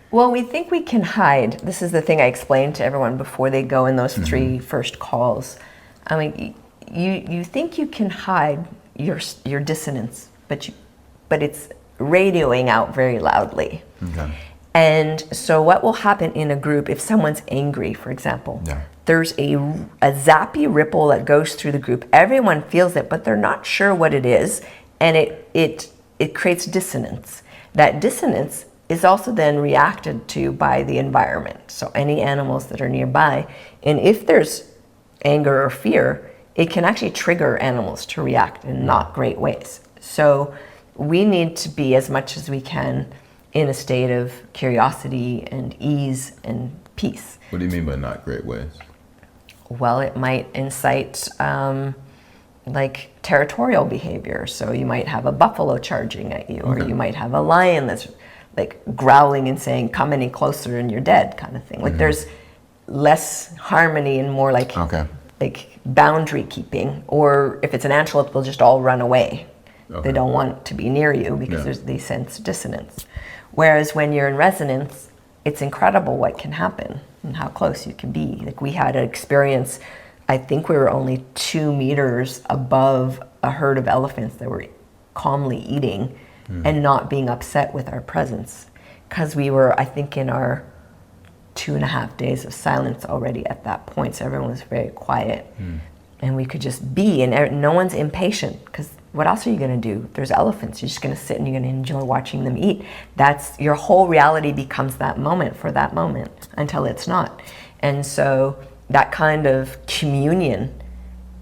Well, we think we can hide. This is the thing I explained to everyone before they go in those 3 first calls. I mean, you think you can hide your dissonance, but it's radioing out very loudly. Okay. And so what will happen in a group if someone's angry, for example? There's a zappy ripple that goes through the group. Everyone feels it, but they're not sure what it is, and it creates dissonance. That dissonance is also then reacted to by the environment. So any animals that are nearby, and if there's anger or fear, it can actually trigger animals to react in not great ways. So we need to be, as much as we can, in a state of curiosity and ease and peace. What do you mean by not great ways? Well, it might incite like territorial behavior. So you might have a buffalo charging at you, or you might have a lion that's like growling and saying, "Come any closer and you're dead," kind of thing. Like there's less harmony and more like boundary keeping. Or if it's an antelope, they'll just all run away. They don't want to be near you because they sense dissonance. Whereas when you're in resonance, it's incredible what can happen and how close you can be. Like we had an experience, I think we were only 2 meters above a herd of elephants that were calmly eating and not being upset with our presence. Because we were, I think, in our 2.5 days of silence already at that point. So everyone was very quiet. And we could just be, and no one's impatient, because what else are you going to do? There's elephants. You're just going to sit and you're going to enjoy watching them eat. That's your whole reality becomes that moment for that moment until it's not. And so that kind of communion,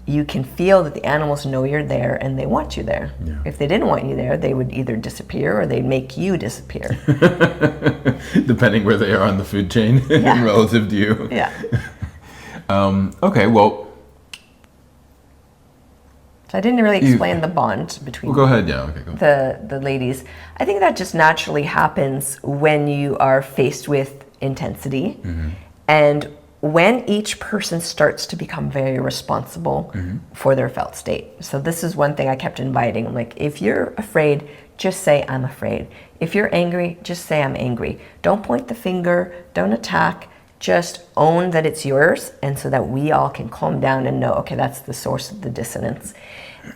you can feel that the animals know you're there and they want you there. If they didn't want you there, they would either disappear or they'd make you disappear. Depending where they are on the food chain relative to you. Okay, well. So I didn't really explain the bond between go ahead. Go. the ladies. I think that just naturally happens when you are faced with intensity and when each person starts to become very responsible for their felt state. So this is one thing I kept inviting. I'm like, if you're afraid, just say, "I'm afraid." If you're angry, just say, "I'm angry." Don't point the finger, don't attack, just own that it's yours, and so that we all can calm down and know, okay, that's the source of the dissonance.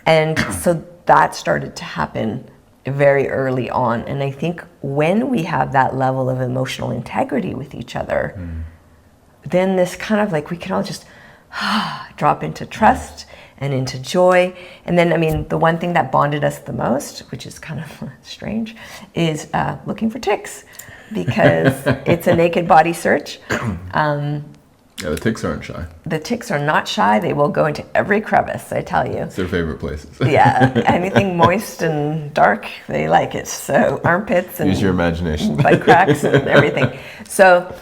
And so that started to happen very early on. And I think when we have that level of emotional integrity with each other, then this kind of like we can all just drop into trust and into joy. And then, I mean, the one thing that bonded us the most, which is kind of strange, is looking for ticks, because it's a naked body search. The ticks aren't shy. The ticks are not shy. They will go into every crevice, I tell you. It's their favorite places. Anything moist and dark, they like it. So armpits and use your imagination, butt cracks and everything. So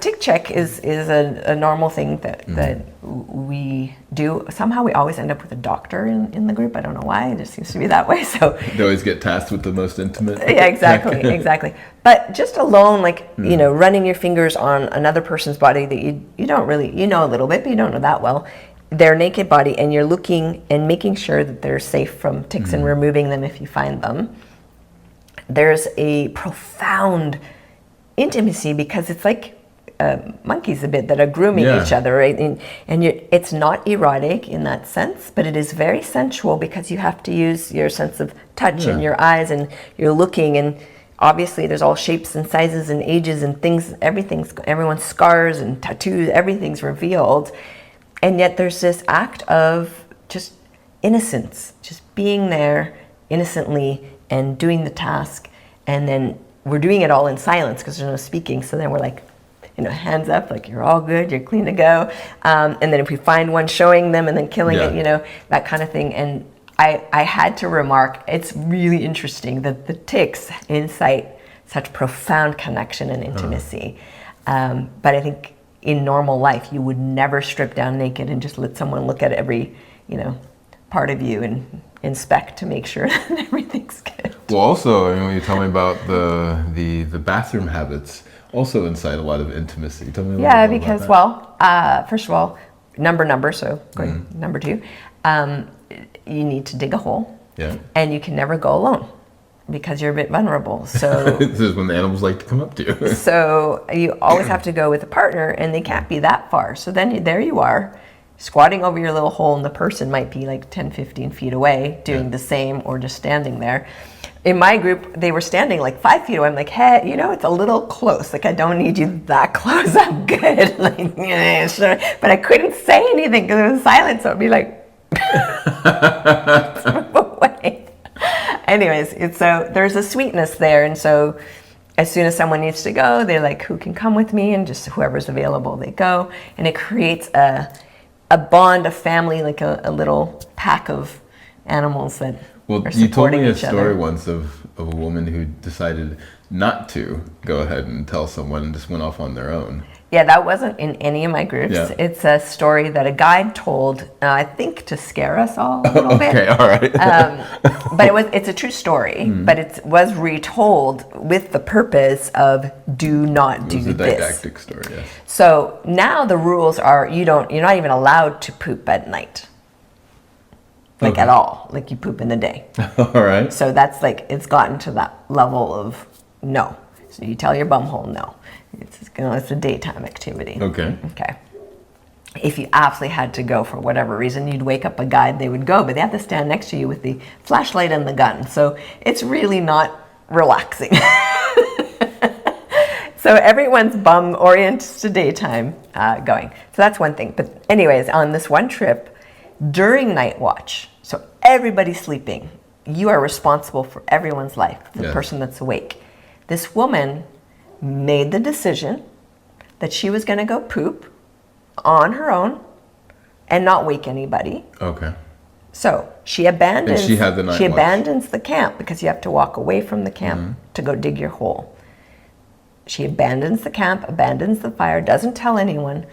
tick check is a normal thing that we do. Somehow we always end up with a doctor in the group. I don't know why. It just seems to be that way. So they always get tasked with the most intimate. Yeah, exactly. But just alone, like running your fingers on another person's body that you don't really, know a little bit, but you don't know that well. Their naked body, and you're looking and making sure that they're safe from ticks and removing them if you find them. There's a profound intimacy, because it's like monkeys a bit that are grooming each other, right? And it's not erotic in that sense, but it is very sensual, because you have to use your sense of touch and your eyes, and you're looking, and obviously there's all shapes and sizes and ages and things, everyone's scars and tattoos, everything's revealed. And yet there's this act of just innocence, just being there innocently and doing the task, and then we're doing it all in silence because there's no speaking. So then we're like, hands up, like you're all good, you're clean to go. And then if we find one, showing them and then killing it, that kind of thing. And I had to remark, it's really interesting that the ticks incite such profound connection and intimacy. But I think in normal life, you would never strip down naked and just let someone look at every, part of you and inspect to make sure that everything's good. Well, also, when you tell me about the bathroom habits, also incite a lot of intimacy. Tell me a little bit because, about that. first of all, number, so going number 2, you need to dig a hole. Yeah. And you can never go alone because you're a bit vulnerable. So this is when the animals like to come up to you. So you always have to go with a partner, and they can't be that far. So then there you are, squatting over your little hole, and the person might be like 10, 15 feet away doing the same, or just standing there. In my group, they were standing like 5 feet away. I'm like, hey, it's a little close. Like, I don't need you that close. I'm good. Like, sure. But I couldn't say anything because it was silent. So it'd be like, move away. Anyways, so there's a sweetness there. And so as soon as someone needs to go, they're like, who can come with me? And just whoever's available, they go. And it creates a bond, a family, like a little pack of animals that are you told supporting me a each story other. once of a woman who decided not to go ahead and tell someone and just went off on their own. Yeah, that wasn't in any of my groups. Yeah. It's a story that a guide told, I think to scare us all a little bit. Okay, all right. But it's a true story, but it was retold with the purpose of do not do It was a this. didactic story, yes. So now the rules are you're not even allowed to poop at night. Like at all. Like you poop in the day. All right. So that's like, it's gotten to that level of no. So you tell your bumhole no. It's a daytime activity. Okay. If you absolutely had to go for whatever reason, you'd wake up a guide, they would go, but they have to stand next to you with the flashlight and the gun. So it's really not relaxing. So everyone's bum oriented to daytime going. So that's one thing. But anyways, on this one trip, during night watch, so everybody's sleeping, you are responsible for everyone's life, the person that's awake. This woman made the decision that she was going to go poop on her own and not wake anybody. Okay. So she abandons. And she had the night watch. Abandons the camp because you have to walk away from the camp to go dig your hole. She abandons the camp, abandons the fire, doesn't tell anyone,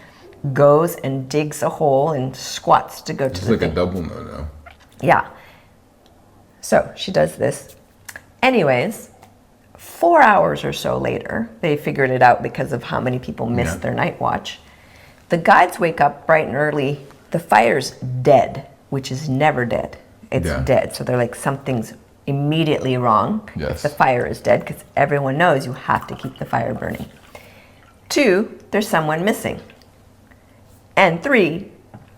goes and digs a hole and squats to go to It's the like thing. a double no-no. Yeah. So she does this. Anyways, 4 hours or so later, they figured it out because of how many people missed their night watch. The guides wake up bright and early. The fire's dead, which is never dead. It's dead. So they're like, something's immediately wrong. Yes. The fire is dead because everyone knows you have to keep the fire burning. 2, there's someone missing. And 3,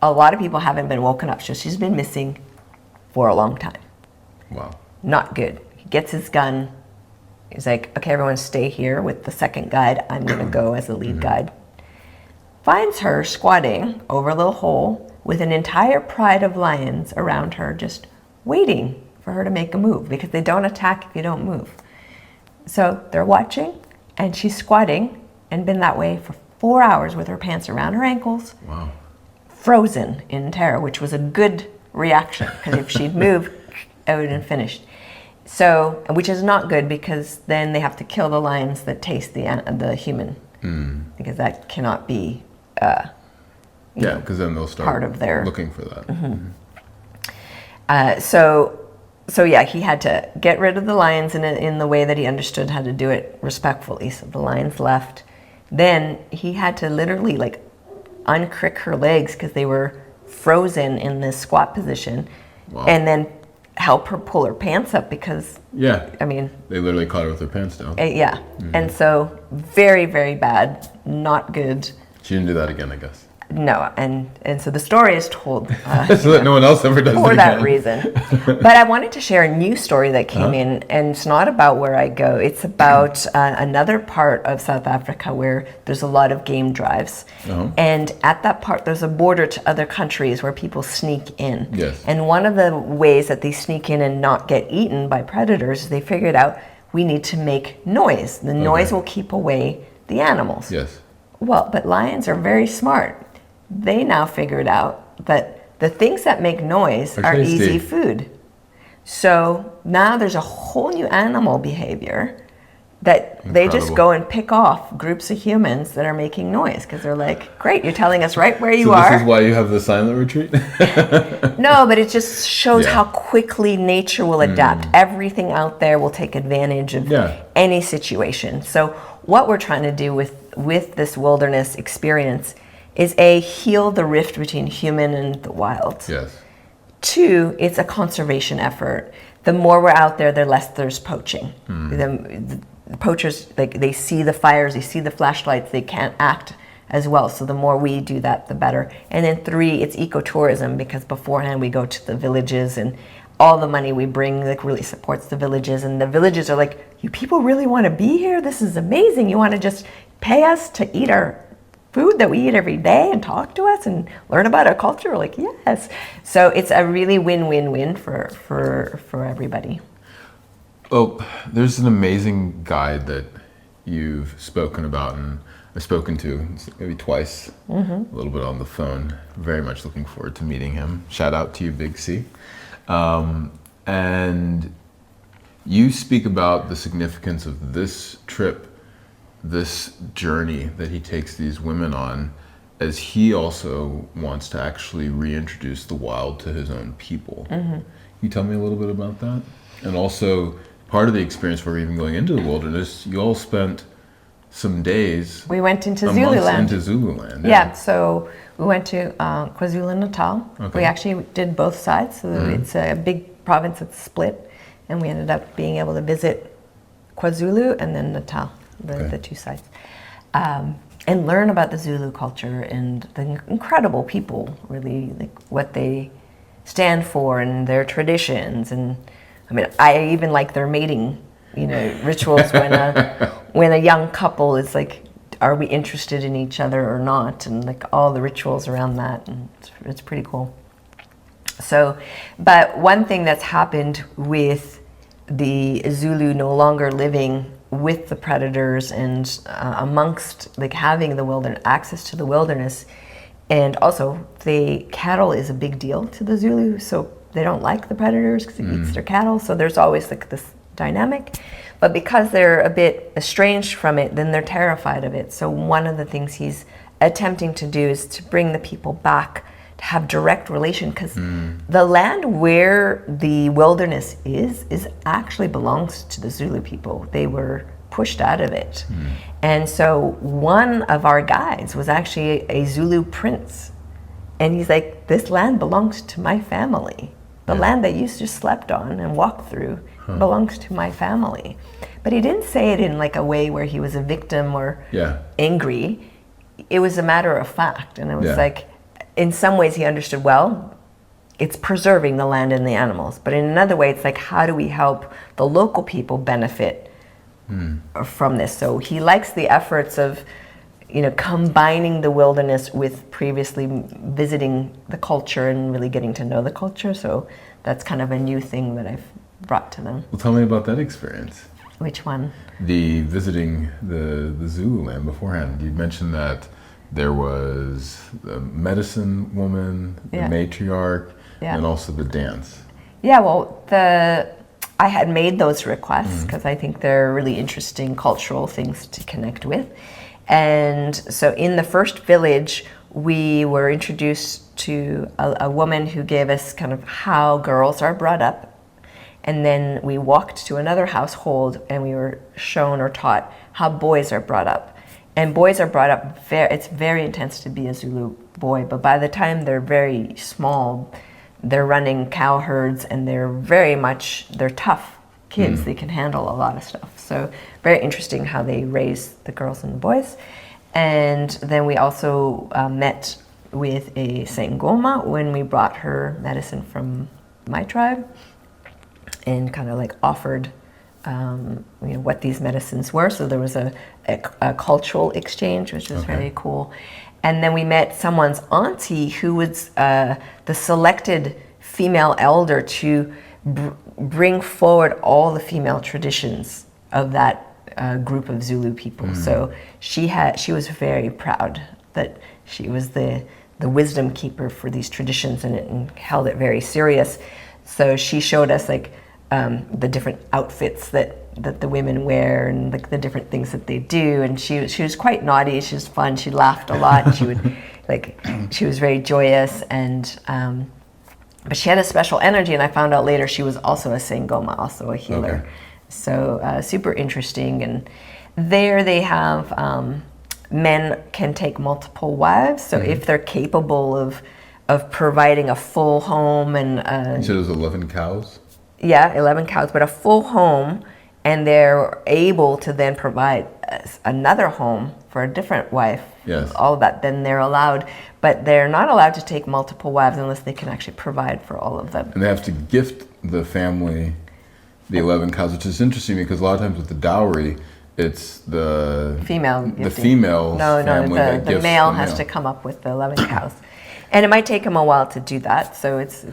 a lot of people haven't been woken up. So she's been missing for a long time. Wow. Not good. He gets his gun. He's like, okay, everyone stay here with the second guide. I'm going to go as the lead guide. Finds her squatting over a little hole with an entire pride of lions around her, just waiting for her to make a move because they don't attack if you don't move. So they're watching, and she's squatting and been that way for 4 hours with her pants around her ankles. Wow. Frozen in terror, which was a good reaction because if she'd moved, it would have been finished. So, which is not good because then they have to kill the lions that taste the human, because that cannot be. Because then they'll start part of their looking for that. So yeah, he had to get rid of the lions in the way that he understood how to do it respectfully. So the lions left. Then he had to literally like uncrick her legs because they were frozen in this squat position, and then help her pull her pants up because I mean they literally caught her with her pants down. And so very, very bad, not good. She didn't do that again, I guess. No, and so the story is told so that no one else ever does it for again. that reason. But I wanted to share a new story that came in, and it's not about where I go. It's about another part of South Africa where there's a lot of game drives. And at that part, there's a border to other countries where people sneak in. Yes. And one of the ways that they sneak in and not get eaten by predators is they figured out we need to make noise. The noise will keep away the animals. Yes. Well, but lions are very smart. They now figured out that the things that make noise are tasty. easy food. So now there's a whole new animal behavior that they just go and pick off groups of humans that are making noise because they're like, great, you're telling us right where you are. This is why you have the silent retreat? No, but it just shows how quickly nature will adapt. Everything out there will take advantage of any situation. So what we're trying to do with this wilderness experience is heal the rift between human and the wild. Yes. 2, it's a conservation effort. The more we're out there, the less there's poaching. The poachers, like, they see the fires, they see the flashlights, they can't act as well. So the more we do that, the better. And then 3, it's ecotourism, because beforehand we go to the villages and all the money we bring like really supports the villages, and the villages are like, you people really want to be here? This is amazing. You want to just pay us to eat our food that we eat every day and talk to us and learn about our culture? We're like, yes. So it's a really win-win-win for everybody. Well, there's an amazing guide that you've spoken about, and I've spoken to maybe twice, a little bit on the phone. Very much looking forward to meeting him. Shout out to you, Big C. And you speak about the significance of this trip, this journey that he takes these women on, as he also wants to actually reintroduce the wild to his own people. Can you tell me a little bit about that? And also, part of the experience where we're even going into the wilderness, you all spent some days. We went into Zululand. Into Zululand. Yeah, so we went to KwaZulu-Natal. Okay. We actually did both sides. So it's a big province that's split, and we ended up being able to visit KwaZulu and then Natal, the 2 sides, and learn about the Zulu culture and the incredible people, really, like what they stand for and their traditions. And I mean, I even like their mating, rituals when a young couple is like, are we interested in each other or not? And like all the rituals around that, and it's pretty cool. So, but one thing that's happened with the Zulu no longer living with the predators and amongst like having the wilderness, access to the wilderness, and also the cattle is a big deal to the Zulu, so they don't like the predators because it eats their cattle. So there's always like this dynamic, but because they're a bit estranged from it, then they're terrified of it. So one of the things he's attempting to do is to bring the people back to have direct relation, because the land where the wilderness is actually belongs to the Zulu people. They were pushed out of it. And so one of our guides was actually a Zulu prince, and he's like, this land belongs to my family. The land that you just slept on and walked through belongs to my family. But he didn't say it in like a way where he was a victim or angry. It was a matter of fact. And it was like, in some ways he understood, well, it's preserving the land and the animals. But in another way, it's like, how do we help the local people benefit from this? So he likes the efforts of, combining the wilderness with previously visiting the culture and really getting to know the culture. So that's kind of a new thing that I've brought to them. Well, tell me about that experience. Which one? The visiting the Zululand beforehand. You mentioned that there was the medicine woman, the matriarch, and also the dance. Yeah, well, I had made those requests because I think they're really interesting cultural things to connect with. And so in the first village, we were introduced to a woman who gave us kind of how girls are brought up. And then we walked to another household and we were shown or taught how boys are brought up. And boys are brought up, it's very intense to be a Zulu boy, but by the time they're very small, they're running cow herds and they're tough kids. They can handle a lot of stuff. So very interesting how they raise the girls and the boys. And then we also met with a Sangoma when we brought her medicine from my tribe and kind of like offered what these medicines were. So there was a cultural exchange, which was very cool. And then we met someone's auntie who was the selected female elder to bring forward all the female traditions of that group of Zulu people. So she was very proud that she was the wisdom keeper for these traditions and held it very serious. So she showed us like the different outfits that the women wear and like the different things that they do. And she was quite naughty. She was fun. She laughed a lot. She would she was very joyous and. But she had a special energy, and I found out later she was also a Sangoma, also a healer. Okay. So super interesting. And there they have men can take multiple wives. So if they're capable of providing a full home and You said it was 11 cows? yeah, 11 cows, but a full home, and they're able to then provide another home for a different wife. Yes. All of that, then they're allowed, but they're not allowed to take multiple wives unless they can actually provide for all of them. And they have to gift the family the 11 cows, which is interesting because a lot of times with the dowry, it's the Female. the female family that the gifts male the has male. to come up with the 11 cows. And it might take him a while to do that, so it's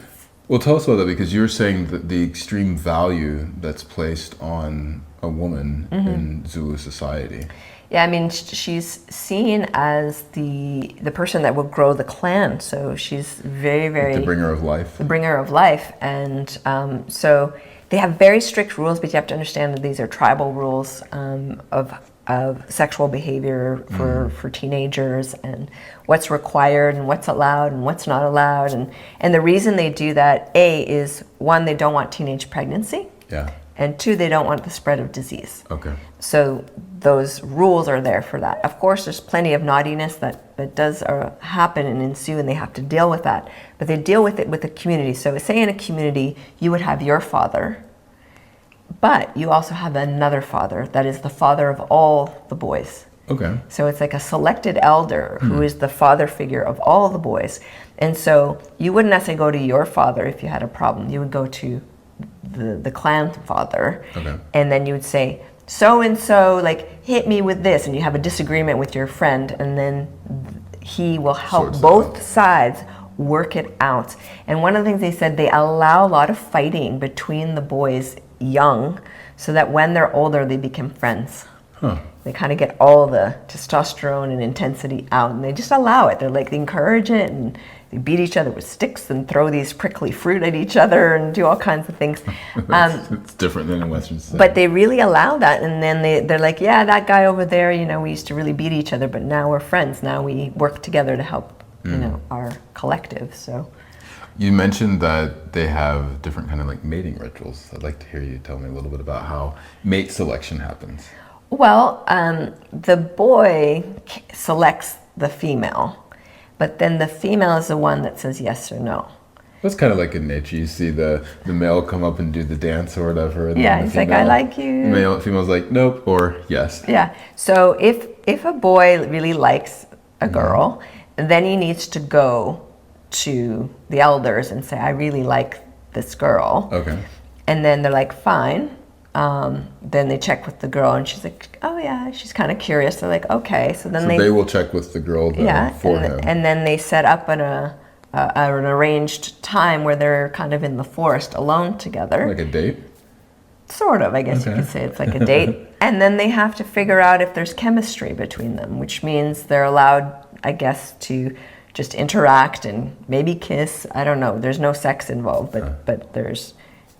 Well, tell us about that because you're saying that the extreme value that's placed on a woman in Zulu society. yeah, I mean, she's seen as the person that will grow the clan, so she's very, very... The bringer of life. The bringer of life. And so they have very strict rules, but you have to understand that these are tribal rules of sexual behavior for teenagers and what's required and what's allowed and what's not allowed. And the reason they do that, A, is one, they don't want teenage pregnancy. Yeah. And two, they don't want the spread of disease. Okay. So those rules are there for that. Of course, there's plenty of naughtiness that does happen and ensue, and they have to deal with that. But they deal with it with the community. So say in a community, you would have your father, but you also have another father that is the father of all the boys. Okay. So it's like a selected elder who is the father figure of all the boys. And so you wouldn't necessarily go to your father if you had a problem. You would go to the clan father, Okay. and then you would say, so and so, like, hit me with this, and you have a disagreement with your friend, and then he will help Sorts it both out. sides work it out. And one of the things they said, they allow a lot of fighting between the boys young, so that when they're older, they become friends. Huh. They kind of get all the testosterone and intensity out, and they just allow it. They're like, they encourage it, and they beat each other with sticks and throw these prickly fruit at each other and do all kinds of things. It's different than in Western society. But they really allow that, and then they're like, yeah, that guy over there, you know, we used to really beat each other, but now we're friends. Now we work together to help, you know, our collective. So You mentioned that they have different kind of like mating rituals. I'd like to hear you tell me a little bit about how mate selection happens. well, the boy selects the female, but then the female is the one that says yes or no. That's kind of like in nature. You see the male come up and do the dance or whatever. And Yeah, then the he's like, I like you. Female's like, nope, or yes. Yeah. So if a boy really likes a girl, then he needs to go to the elders and say, I really like this girl. Okay. And then they're like, fine. Then they check with the girl, and she's like, oh yeah, she's kind of curious. They're like, okay. So then So they will check with the girl then for him. and then they set up an arranged time where they're kind of in the forest alone together. Like a date? Sort of, I guess you Okay. could say it's like a date. And then they have to figure out if there's chemistry between them, which means they're allowed, I guess, to just interact and maybe kiss. I don't know. There's no sex involved, but there's,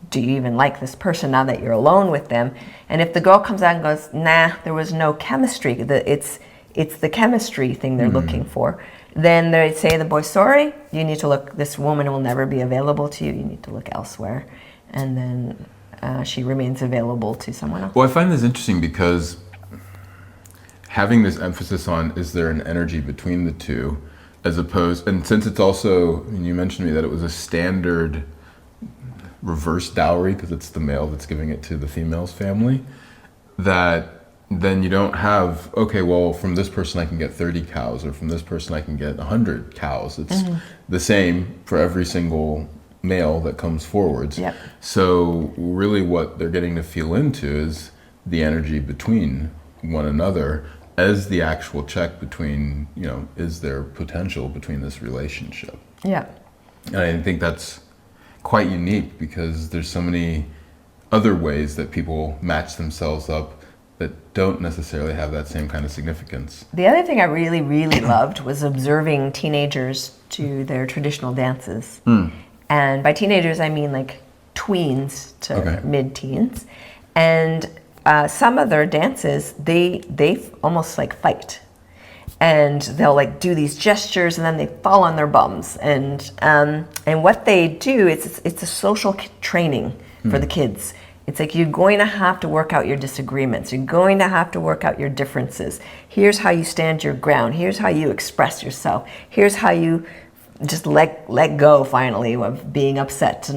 do you even like this person now that you're alone with them? And if the girl comes out and goes, nah, there was no chemistry, it's the chemistry thing they're looking for, then they say to the boy, sorry, you need to look, this woman will never be available to you. You need to look elsewhere. And then she remains available to someone else. Well, I find this interesting because having this emphasis on is there an energy between the two, as opposed, and since it's also, and you mentioned to me that it was a standard reverse dowry because it's the male that's giving it to the female's family, that then you don't have, okay, well, from this person I can get 30 cows, or from this person I can get 100 cows. It's the same for every single male that comes forwards. Yep. So really what they're getting to feel into is the energy between one another as the actual check between, you know, is there potential between this relationship? Yeah. And I think that's quite unique because there's so many other ways that people match themselves up that don't necessarily have that same kind of significance. The other thing I really, really loved was observing teenagers to their traditional dances. And by teenagers, I mean like tweens to mid-teens. And some of their dances, they almost like fight. And they'll like do these gestures and then they fall on their bums. And what they do, it's a social training for the kids. It's like you're going to have to work out your disagreements. You're going to have to work out your differences. Here's how you stand your ground. Here's how you express yourself. Here's how you just let go finally of being upset.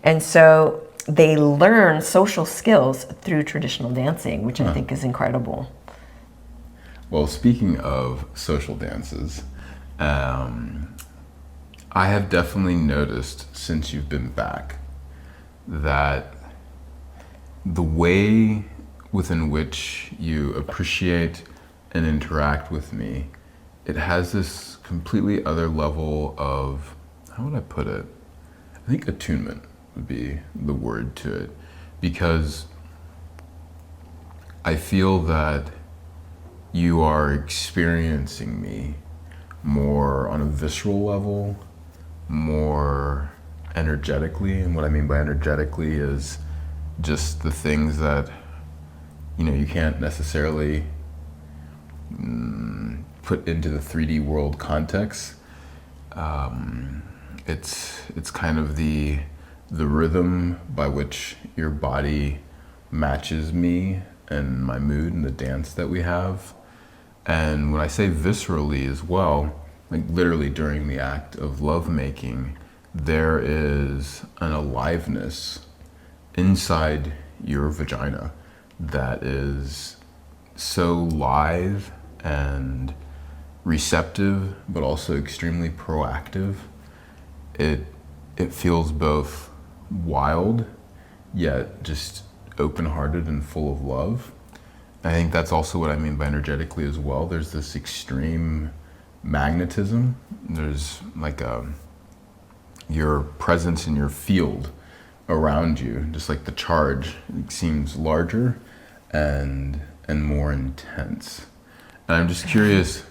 And so they learn social skills through traditional dancing, which I think is incredible. Well, speaking of social dances, I have definitely noticed since you've been back that the way within which you appreciate and interact with me, it has this completely other level of, how would I put it? I think attunement would be the word to it, because I feel that you are experiencing me more on a visceral level, more energetically. And what I mean by energetically is just the things that, you know, you can't necessarily put into the 3D world context. It's kind of the rhythm by which your body matches me and my mood and the dance that we have. And when I say viscerally as well, like literally during the act of lovemaking, there is an aliveness inside your vagina that is so live and receptive, but also extremely proactive. It feels both wild, yet just open-hearted and full of love. I think that's also what I mean by energetically as well. There's this extreme magnetism. There's like your presence in your field around you, just like the charge, it seems larger and more intense. And I'm just curious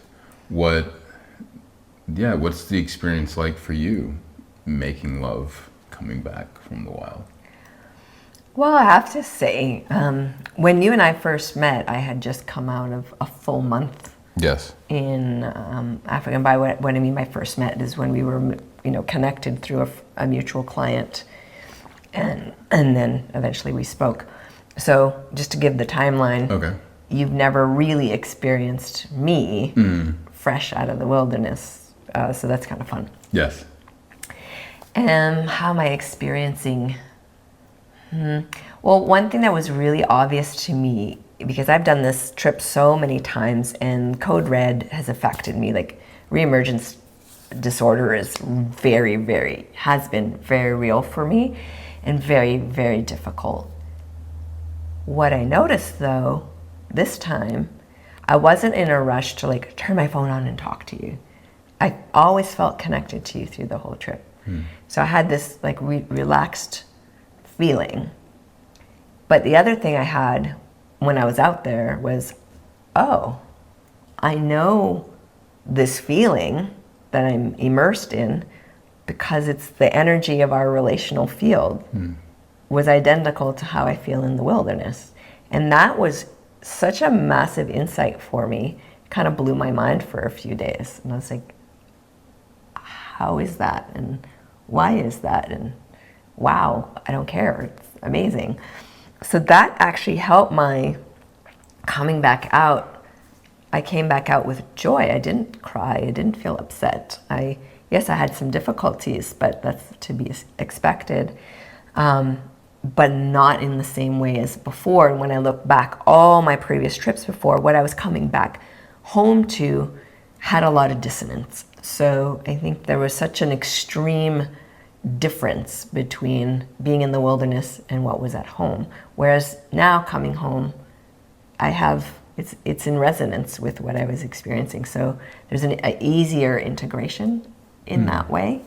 what's the experience like for you making love coming back from the wild? Well, I have to say, when you and I first met, I had just come out of a full month in Africa. And by what I mean by first met is when we were, connected through a mutual client, and then eventually we spoke. So just to give the timeline, you've never really experienced me fresh out of the wilderness, so that's kind of fun. Yes. And how am I experiencing? Well, one thing that was really obvious to me, because I've done this trip so many times and code red has affected me, like reemergence disorder is has been very real for me and very, very difficult. What I noticed though, this time, I wasn't in a rush to like turn my phone on and talk to you. I always felt connected to you through the whole trip. So I had this like relaxed feeling. But the other thing I had when I was out there was, I know this feeling that I'm immersed in because it's the energy of our relational field was identical to how I feel in the wilderness. And that was such a massive insight for me, kind of blew my mind for a few days. And I was like, how is that? And why is that? And wow, I don't care, it's amazing. So that actually helped my coming back out. I came back out with joy. I didn't cry, I didn't feel upset. Yes, I had some difficulties, but that's to be expected, but not in the same way as before. And when I look back, all my previous trips before, what I was coming back home to had a lot of dissonance. So I think there was such an extreme difference between being in the wilderness and what was at home. Whereas now coming home, it's in resonance with what I was experiencing. So there's an easier integration in that way.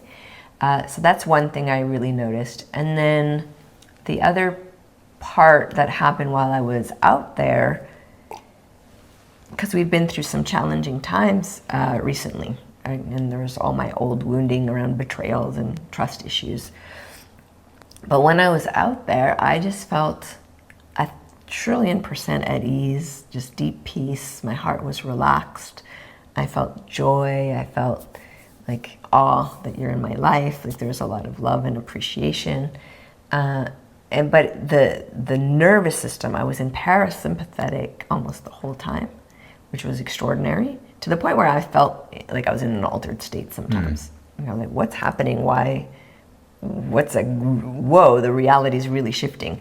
So that's one thing I really noticed. And then the other part that happened while I was out there, because we've been through some challenging times recently, and there's all my old wounding around betrayals and trust issues. But when I was out there, I just felt 1,000,000,000% at ease, just deep peace. My heart was relaxed. I felt joy. I felt like awe that you're in my life. Like there's a lot of love and appreciation. But the nervous system, I was in parasympathetic almost the whole time, which was extraordinary, to the point where I felt like I was in an altered state sometimes. You know, like what's happening? Why? Whoa, the reality is really shifting.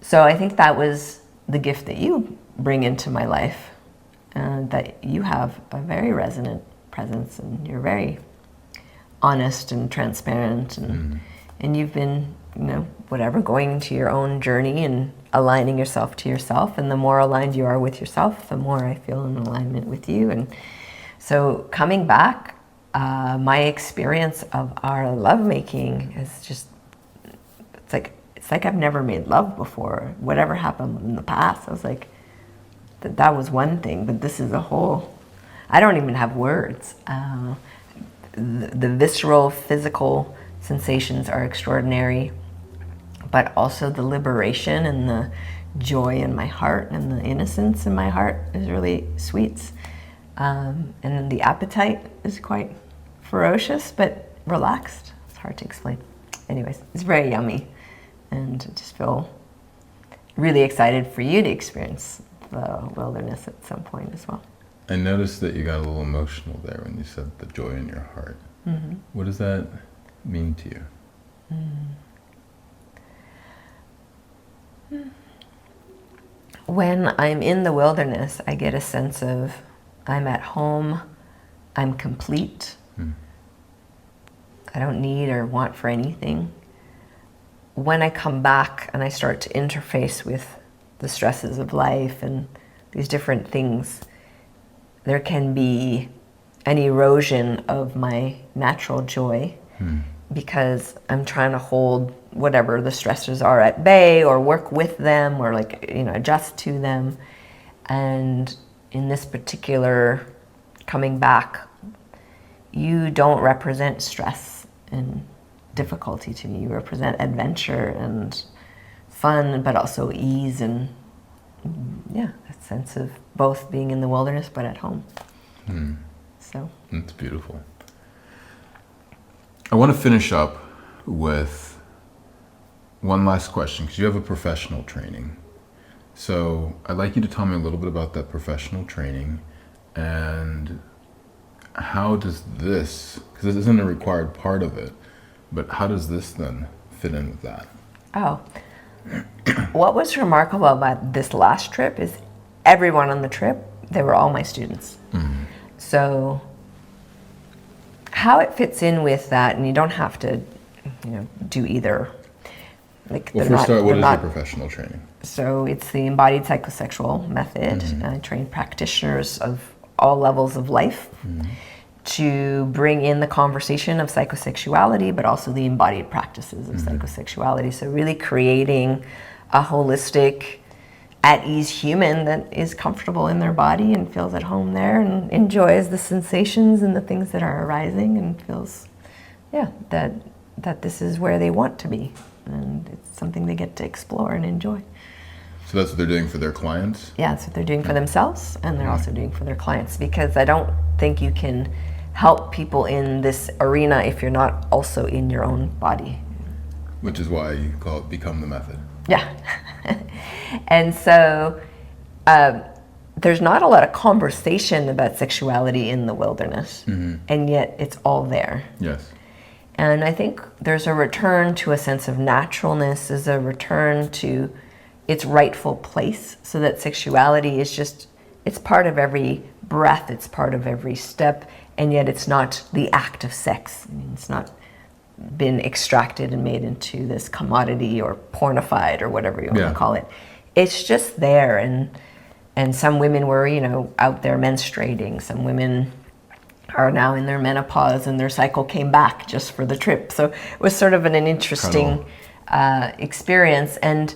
So I think that was the gift that you bring into my life, that you have a very resonant presence, and you're very honest and transparent, and you've been, you know, whatever, going into your own journey and aligning yourself to yourself. And the more aligned you are with yourself, the more I feel in alignment with you. And so coming back, my experience of our lovemaking is just, it's like I've never made love before. Whatever happened in the past, I was like, that was one thing, but this is a whole, I don't even have words. The visceral, physical sensations are extraordinary, but also the liberation and the joy in my heart and the innocence in my heart is really sweet. And then the appetite is quite ferocious, but relaxed. It's hard to explain. Anyways, it's very yummy. And I just feel really excited for you to experience the wilderness at some point as well. I noticed that you got a little emotional there when you said the joy in your heart. What does that mean to you? When I'm in the wilderness, I get a sense of I'm at home, I'm complete. I don't need or want for anything. When I come back and I start to interface with the stresses of life and these different things, there can be an erosion of my natural joy because I'm trying to hold whatever the stressors are at bay, or work with them, or like, you know, adjust to them. And in this particular coming back, you don't represent stress and difficulty to me. You represent adventure and fun, but also ease and, yeah, a sense of both being in the wilderness but at home. So That's beautiful. I want to finish up with one last question, because you have a professional training. So I'd like you to tell me a little bit about that professional training, and how does this, because this isn't a required part of it, but how does this then fit in with that? What was remarkable about this last trip is everyone on the trip, they were all my students. So how it fits in with that, and you don't have to, you know, do either. Like, Well, first start, what is your professional training? So it's the embodied psychosexual method. I train practitioners of all levels of life to bring in the conversation of psychosexuality, but also the embodied practices of psychosexuality. So really creating a holistic, at-ease human that is comfortable in their body and feels at home there and enjoys the sensations and the things that are arising, and feels, yeah, that this is where they want to be, and it's something they get to explore and enjoy. So that's what they're doing for their clients? Yeah, that's what they're doing for themselves, and they're also doing for their clients, because I don't think you can help people in this arena if you're not also in your own body. Which is why you call it Become the Method. Yeah. And so there's not a lot of conversation about sexuality in the wilderness, and yet it's all there. Yes. And I think there's a return to a sense of naturalness, is a return to its rightful place, so that sexuality is just, it's part of every breath, it's part of every step, and yet it's not the act of sex. I mean, it's not been extracted and made into this commodity or pornified or whatever you want to call it. It's just there, and some women were, you know, out there menstruating. Some women are now in their menopause and their cycle came back just for the trip. So it was sort of an interesting experience. And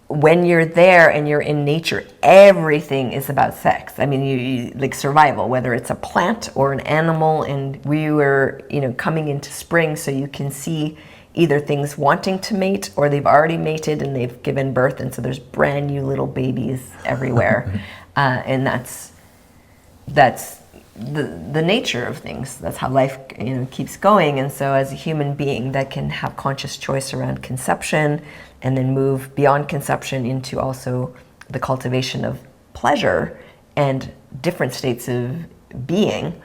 when you're there and you're in nature, everything is about sex. I mean, you like survival, whether it's a plant or an animal. And we were, coming into spring, so you can see either things wanting to mate or they've already mated and they've given birth. And so there's brand new little babies everywhere. And that's the nature of things. That's how life keeps going. And so as a human being that can have conscious choice around conception and then move beyond conception into also the cultivation of pleasure and different states of being,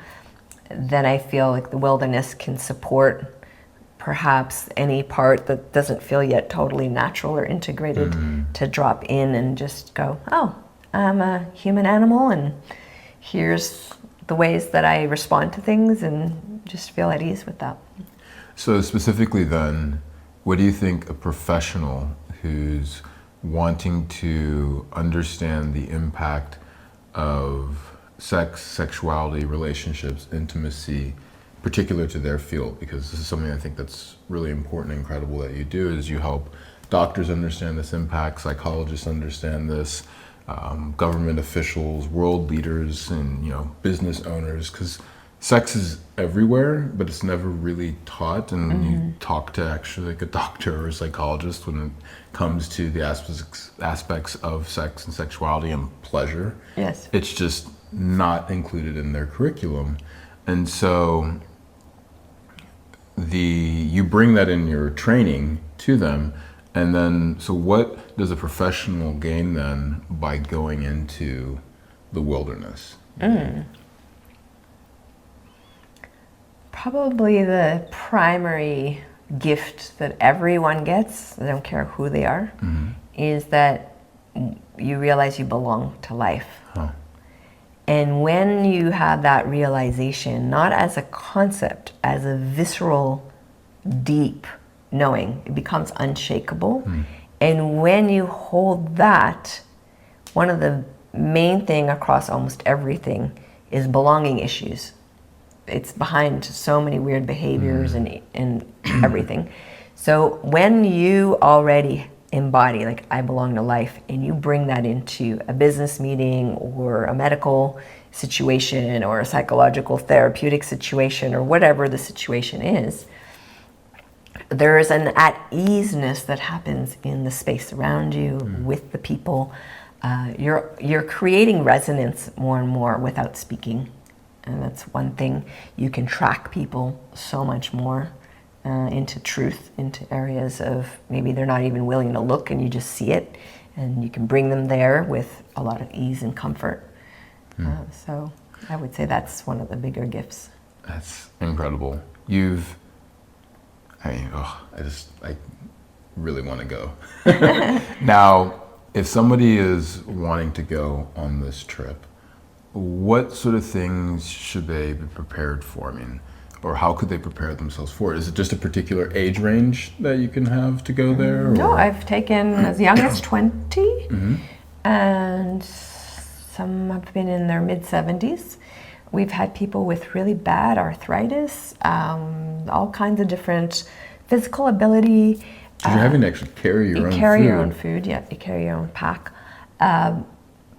then I feel like the wilderness can support perhaps any part that doesn't feel yet totally natural or integrated to drop in and just go, oh, I'm a human animal and here's the ways that I respond to things, and just feel at ease with that. So specifically then, what do you think a professional who's wanting to understand the impact of sex, sexuality, relationships, intimacy, particular to their field, because this is something I think that's really important and incredible that you do, is you help doctors understand this impact, psychologists understand this, government officials, world leaders, and business owners, because sex is everywhere, but it's never really taught. And you talk to actually like a doctor or a psychologist when it comes to the aspects of sex and sexuality and pleasure. Yes, it's just not included in their curriculum, and so you bring that in your training to them. And then, so what does a professional gain then by going into the wilderness? Probably the primary gift that everyone gets, I don't care who they are, is that you realize you belong to life. Huh. And when you have that realization, not as a concept, as a visceral, deep knowing, it becomes unshakable. And when you hold that, one of the main thing across almost everything is belonging issues. It's behind so many weird behaviors and everything. So when you already embody, like, I belong to life, and you bring that into a business meeting or a medical situation or a psychological therapeutic situation or whatever the situation is, there is an at-easeness that happens in the space around you, with the people. You're creating resonance more and more without speaking. And that's one thing. You can track people so much more into truth, into areas of maybe they're not even willing to look, and you just see it. And you can bring them there with a lot of ease and comfort. So I would say that's one of the bigger gifts. That's incredible. I really want to go. Now, if somebody is wanting to go on this trip, what sort of things should they be prepared for? I mean, or how could they prepare themselves for it? Is it just a particular age range that you can have to go there? No, or? I've taken as young as 20, and some have been in their mid-70s. We've had people with really bad arthritis, all kinds of different physical ability. So you're having to actually carry your own food. You carry your own food, yeah. You carry your own pack.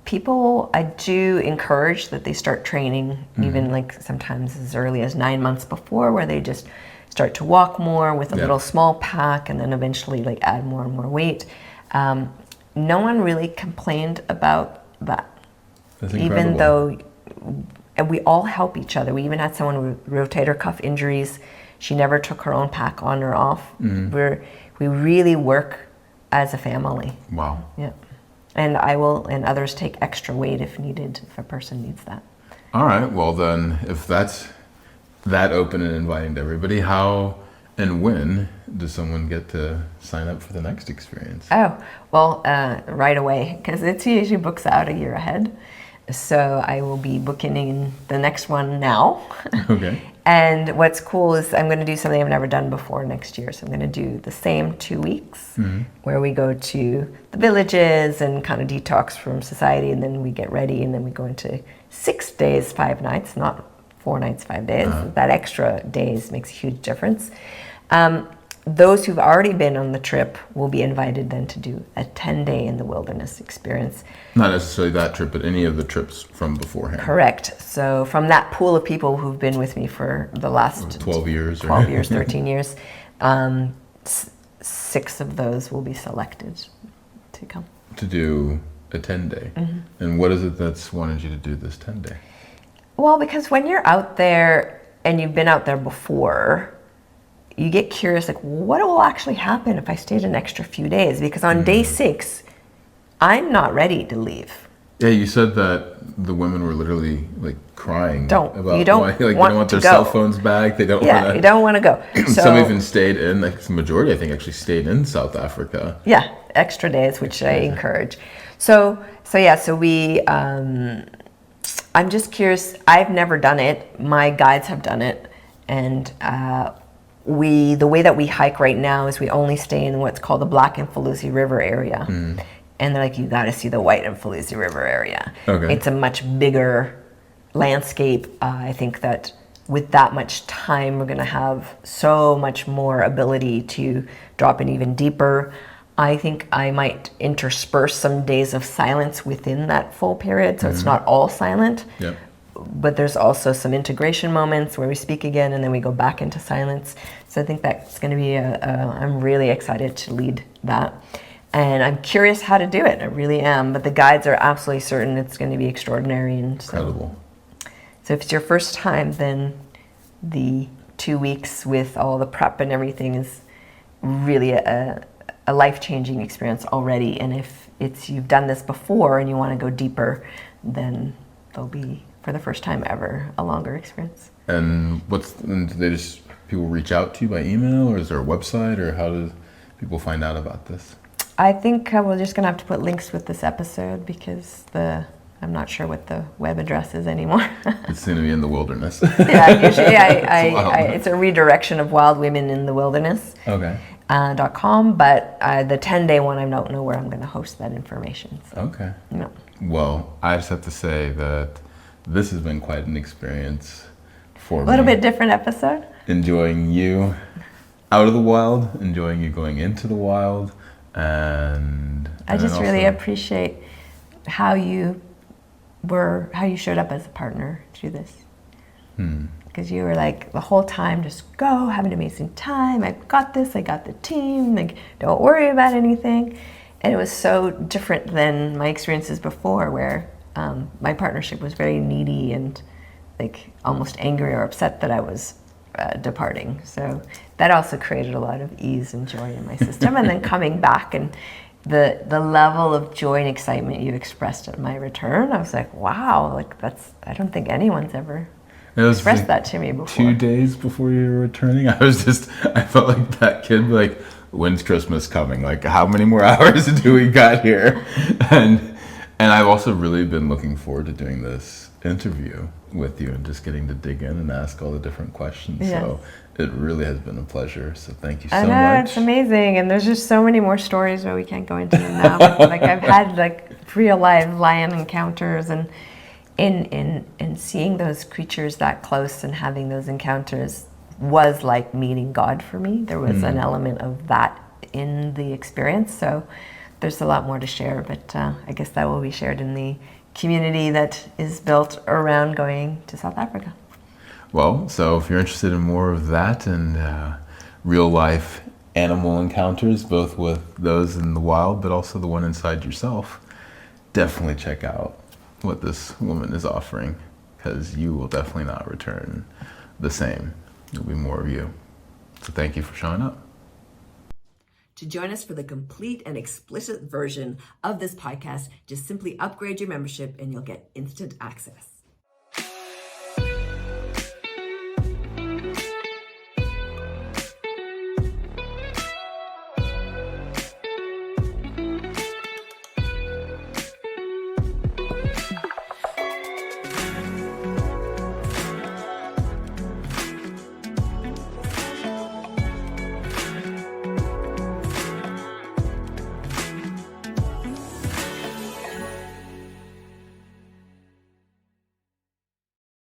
People, I do encourage that they start training, even like sometimes as early as 9 months before, where they just start to walk more with a little small pack, and then eventually like add more and more weight. No one really complained about that. That's incredible. Even though we all help each other. We even had someone with rotator cuff injuries. She never took her own pack on or off. We really work as a family. Wow. Yeah. And I will, and others take extra weight if needed, if a person needs that. All right. Well, then, if that's that open and inviting to everybody, how and when does someone get to sign up for the next experience? Oh, well, right away, because it usually books out a year ahead. So I will be booking in the next one now. Okay. And what's cool is I'm going to do something I've never done before next year. So I'm going to do the same 2 weeks where we go to the villages and kind of detox from society, and then we get ready, and then we go into 6 days, 5 nights, not 4 nights, 5 days. That extra days makes a huge difference. those who've already been on the trip will be invited then to do a 10-day in the wilderness experience. Not necessarily that trip, but any of the trips from beforehand. Correct. So from that pool of people who've been with me for the last 12 years. 12 years, 13 years, 6 of those will be selected to come. To do a 10-day. And what is it that's wanted you to do this 10-day? Well, because when you're out there and you've been out there before, you get curious, like, what will actually happen if I stayed an extra few days? Because on day 6, I'm not ready to leave. Yeah, you said that the women were literally like crying about you don't why, like, they want don't want to their go. cell phones back. They don't Yeah, want you don't want to go. So, some even stayed in, like the majority I think actually stayed in South Africa. Yeah, extra days, which I encourage. So we, I'm just curious. I've never done it. My guides have done it. And the way that we hike right now is we only stay in what's called the Black iMfolozi River area. And they're like, you got to see the White iMfolozi River area. Okay. It's a much bigger landscape. I think that with that much time, we're going to have so much more ability to drop in even deeper. I think I might intersperse some days of silence within that full period, so it's not all silent. Yep. But there's also some integration moments where we speak again and then we go back into silence. So I think that's going to be I'm really excited to lead that. And I'm curious how to do it. I really am. But the guides are absolutely certain it's going to be extraordinary. And Incredible. So if it's your first time, then the 2 weeks with all the prep and everything is really a life-changing experience already. And if you've done this before and you want to go deeper, then there'll be, for the first time ever, a longer experience. And do people reach out to you by email, or is there a website, or how do people find out about this? I think we're just going to have to put links with this episode because I'm not sure what the web address is anymore. It's going to be in the wilderness. Yeah, usually it's a redirection of Wild Women in the Wilderness. Okay. .com, but the 10-day one, I don't know where I'm going to host that information. So, Okay. no. Well, I just have to say that this has been quite an experience for me. A little bit different episode. Enjoying you out of the wild, enjoying you going into the wild, and I just then really also appreciate how you showed up as a partner through this. Because you were like the whole time, just go, have an amazing time. I've got this. I got the team. Like, don't worry about anything. And it was so different than my experiences before, where my partnership was very needy and like almost angry or upset that I was departing. So that also created a lot of ease and joy in my system. And then coming back and the level of joy and excitement you expressed at my return, I was like, wow, like I don't think anyone's ever expressed like that to me before. 2 days before you were returning, I felt like that kid, like, when's Christmas coming? Like, how many more hours do we got here? And I've also really been looking forward to doing this interview with you and just getting to dig in and ask all the different questions. Yes. So it really has been a pleasure. So thank you so I know, much. it's amazing. And there's just so many more stories that we can't go into them now. Like I've had like real live lion encounters, and in seeing those creatures that close and having those encounters was like meeting God for me. There was an element of that in the experience. So there's a lot more to share, but I guess that will be shared in the community that is built around going to South Africa. Well, so if you're interested in more of that and real life animal encounters, both with those in the wild, but also the one inside yourself, definitely check out what this woman is offering, because you will definitely not return the same. There'll be more of you. So thank you for showing up. To join us for the complete and explicit version of this podcast, just simply upgrade your membership and you'll get instant access.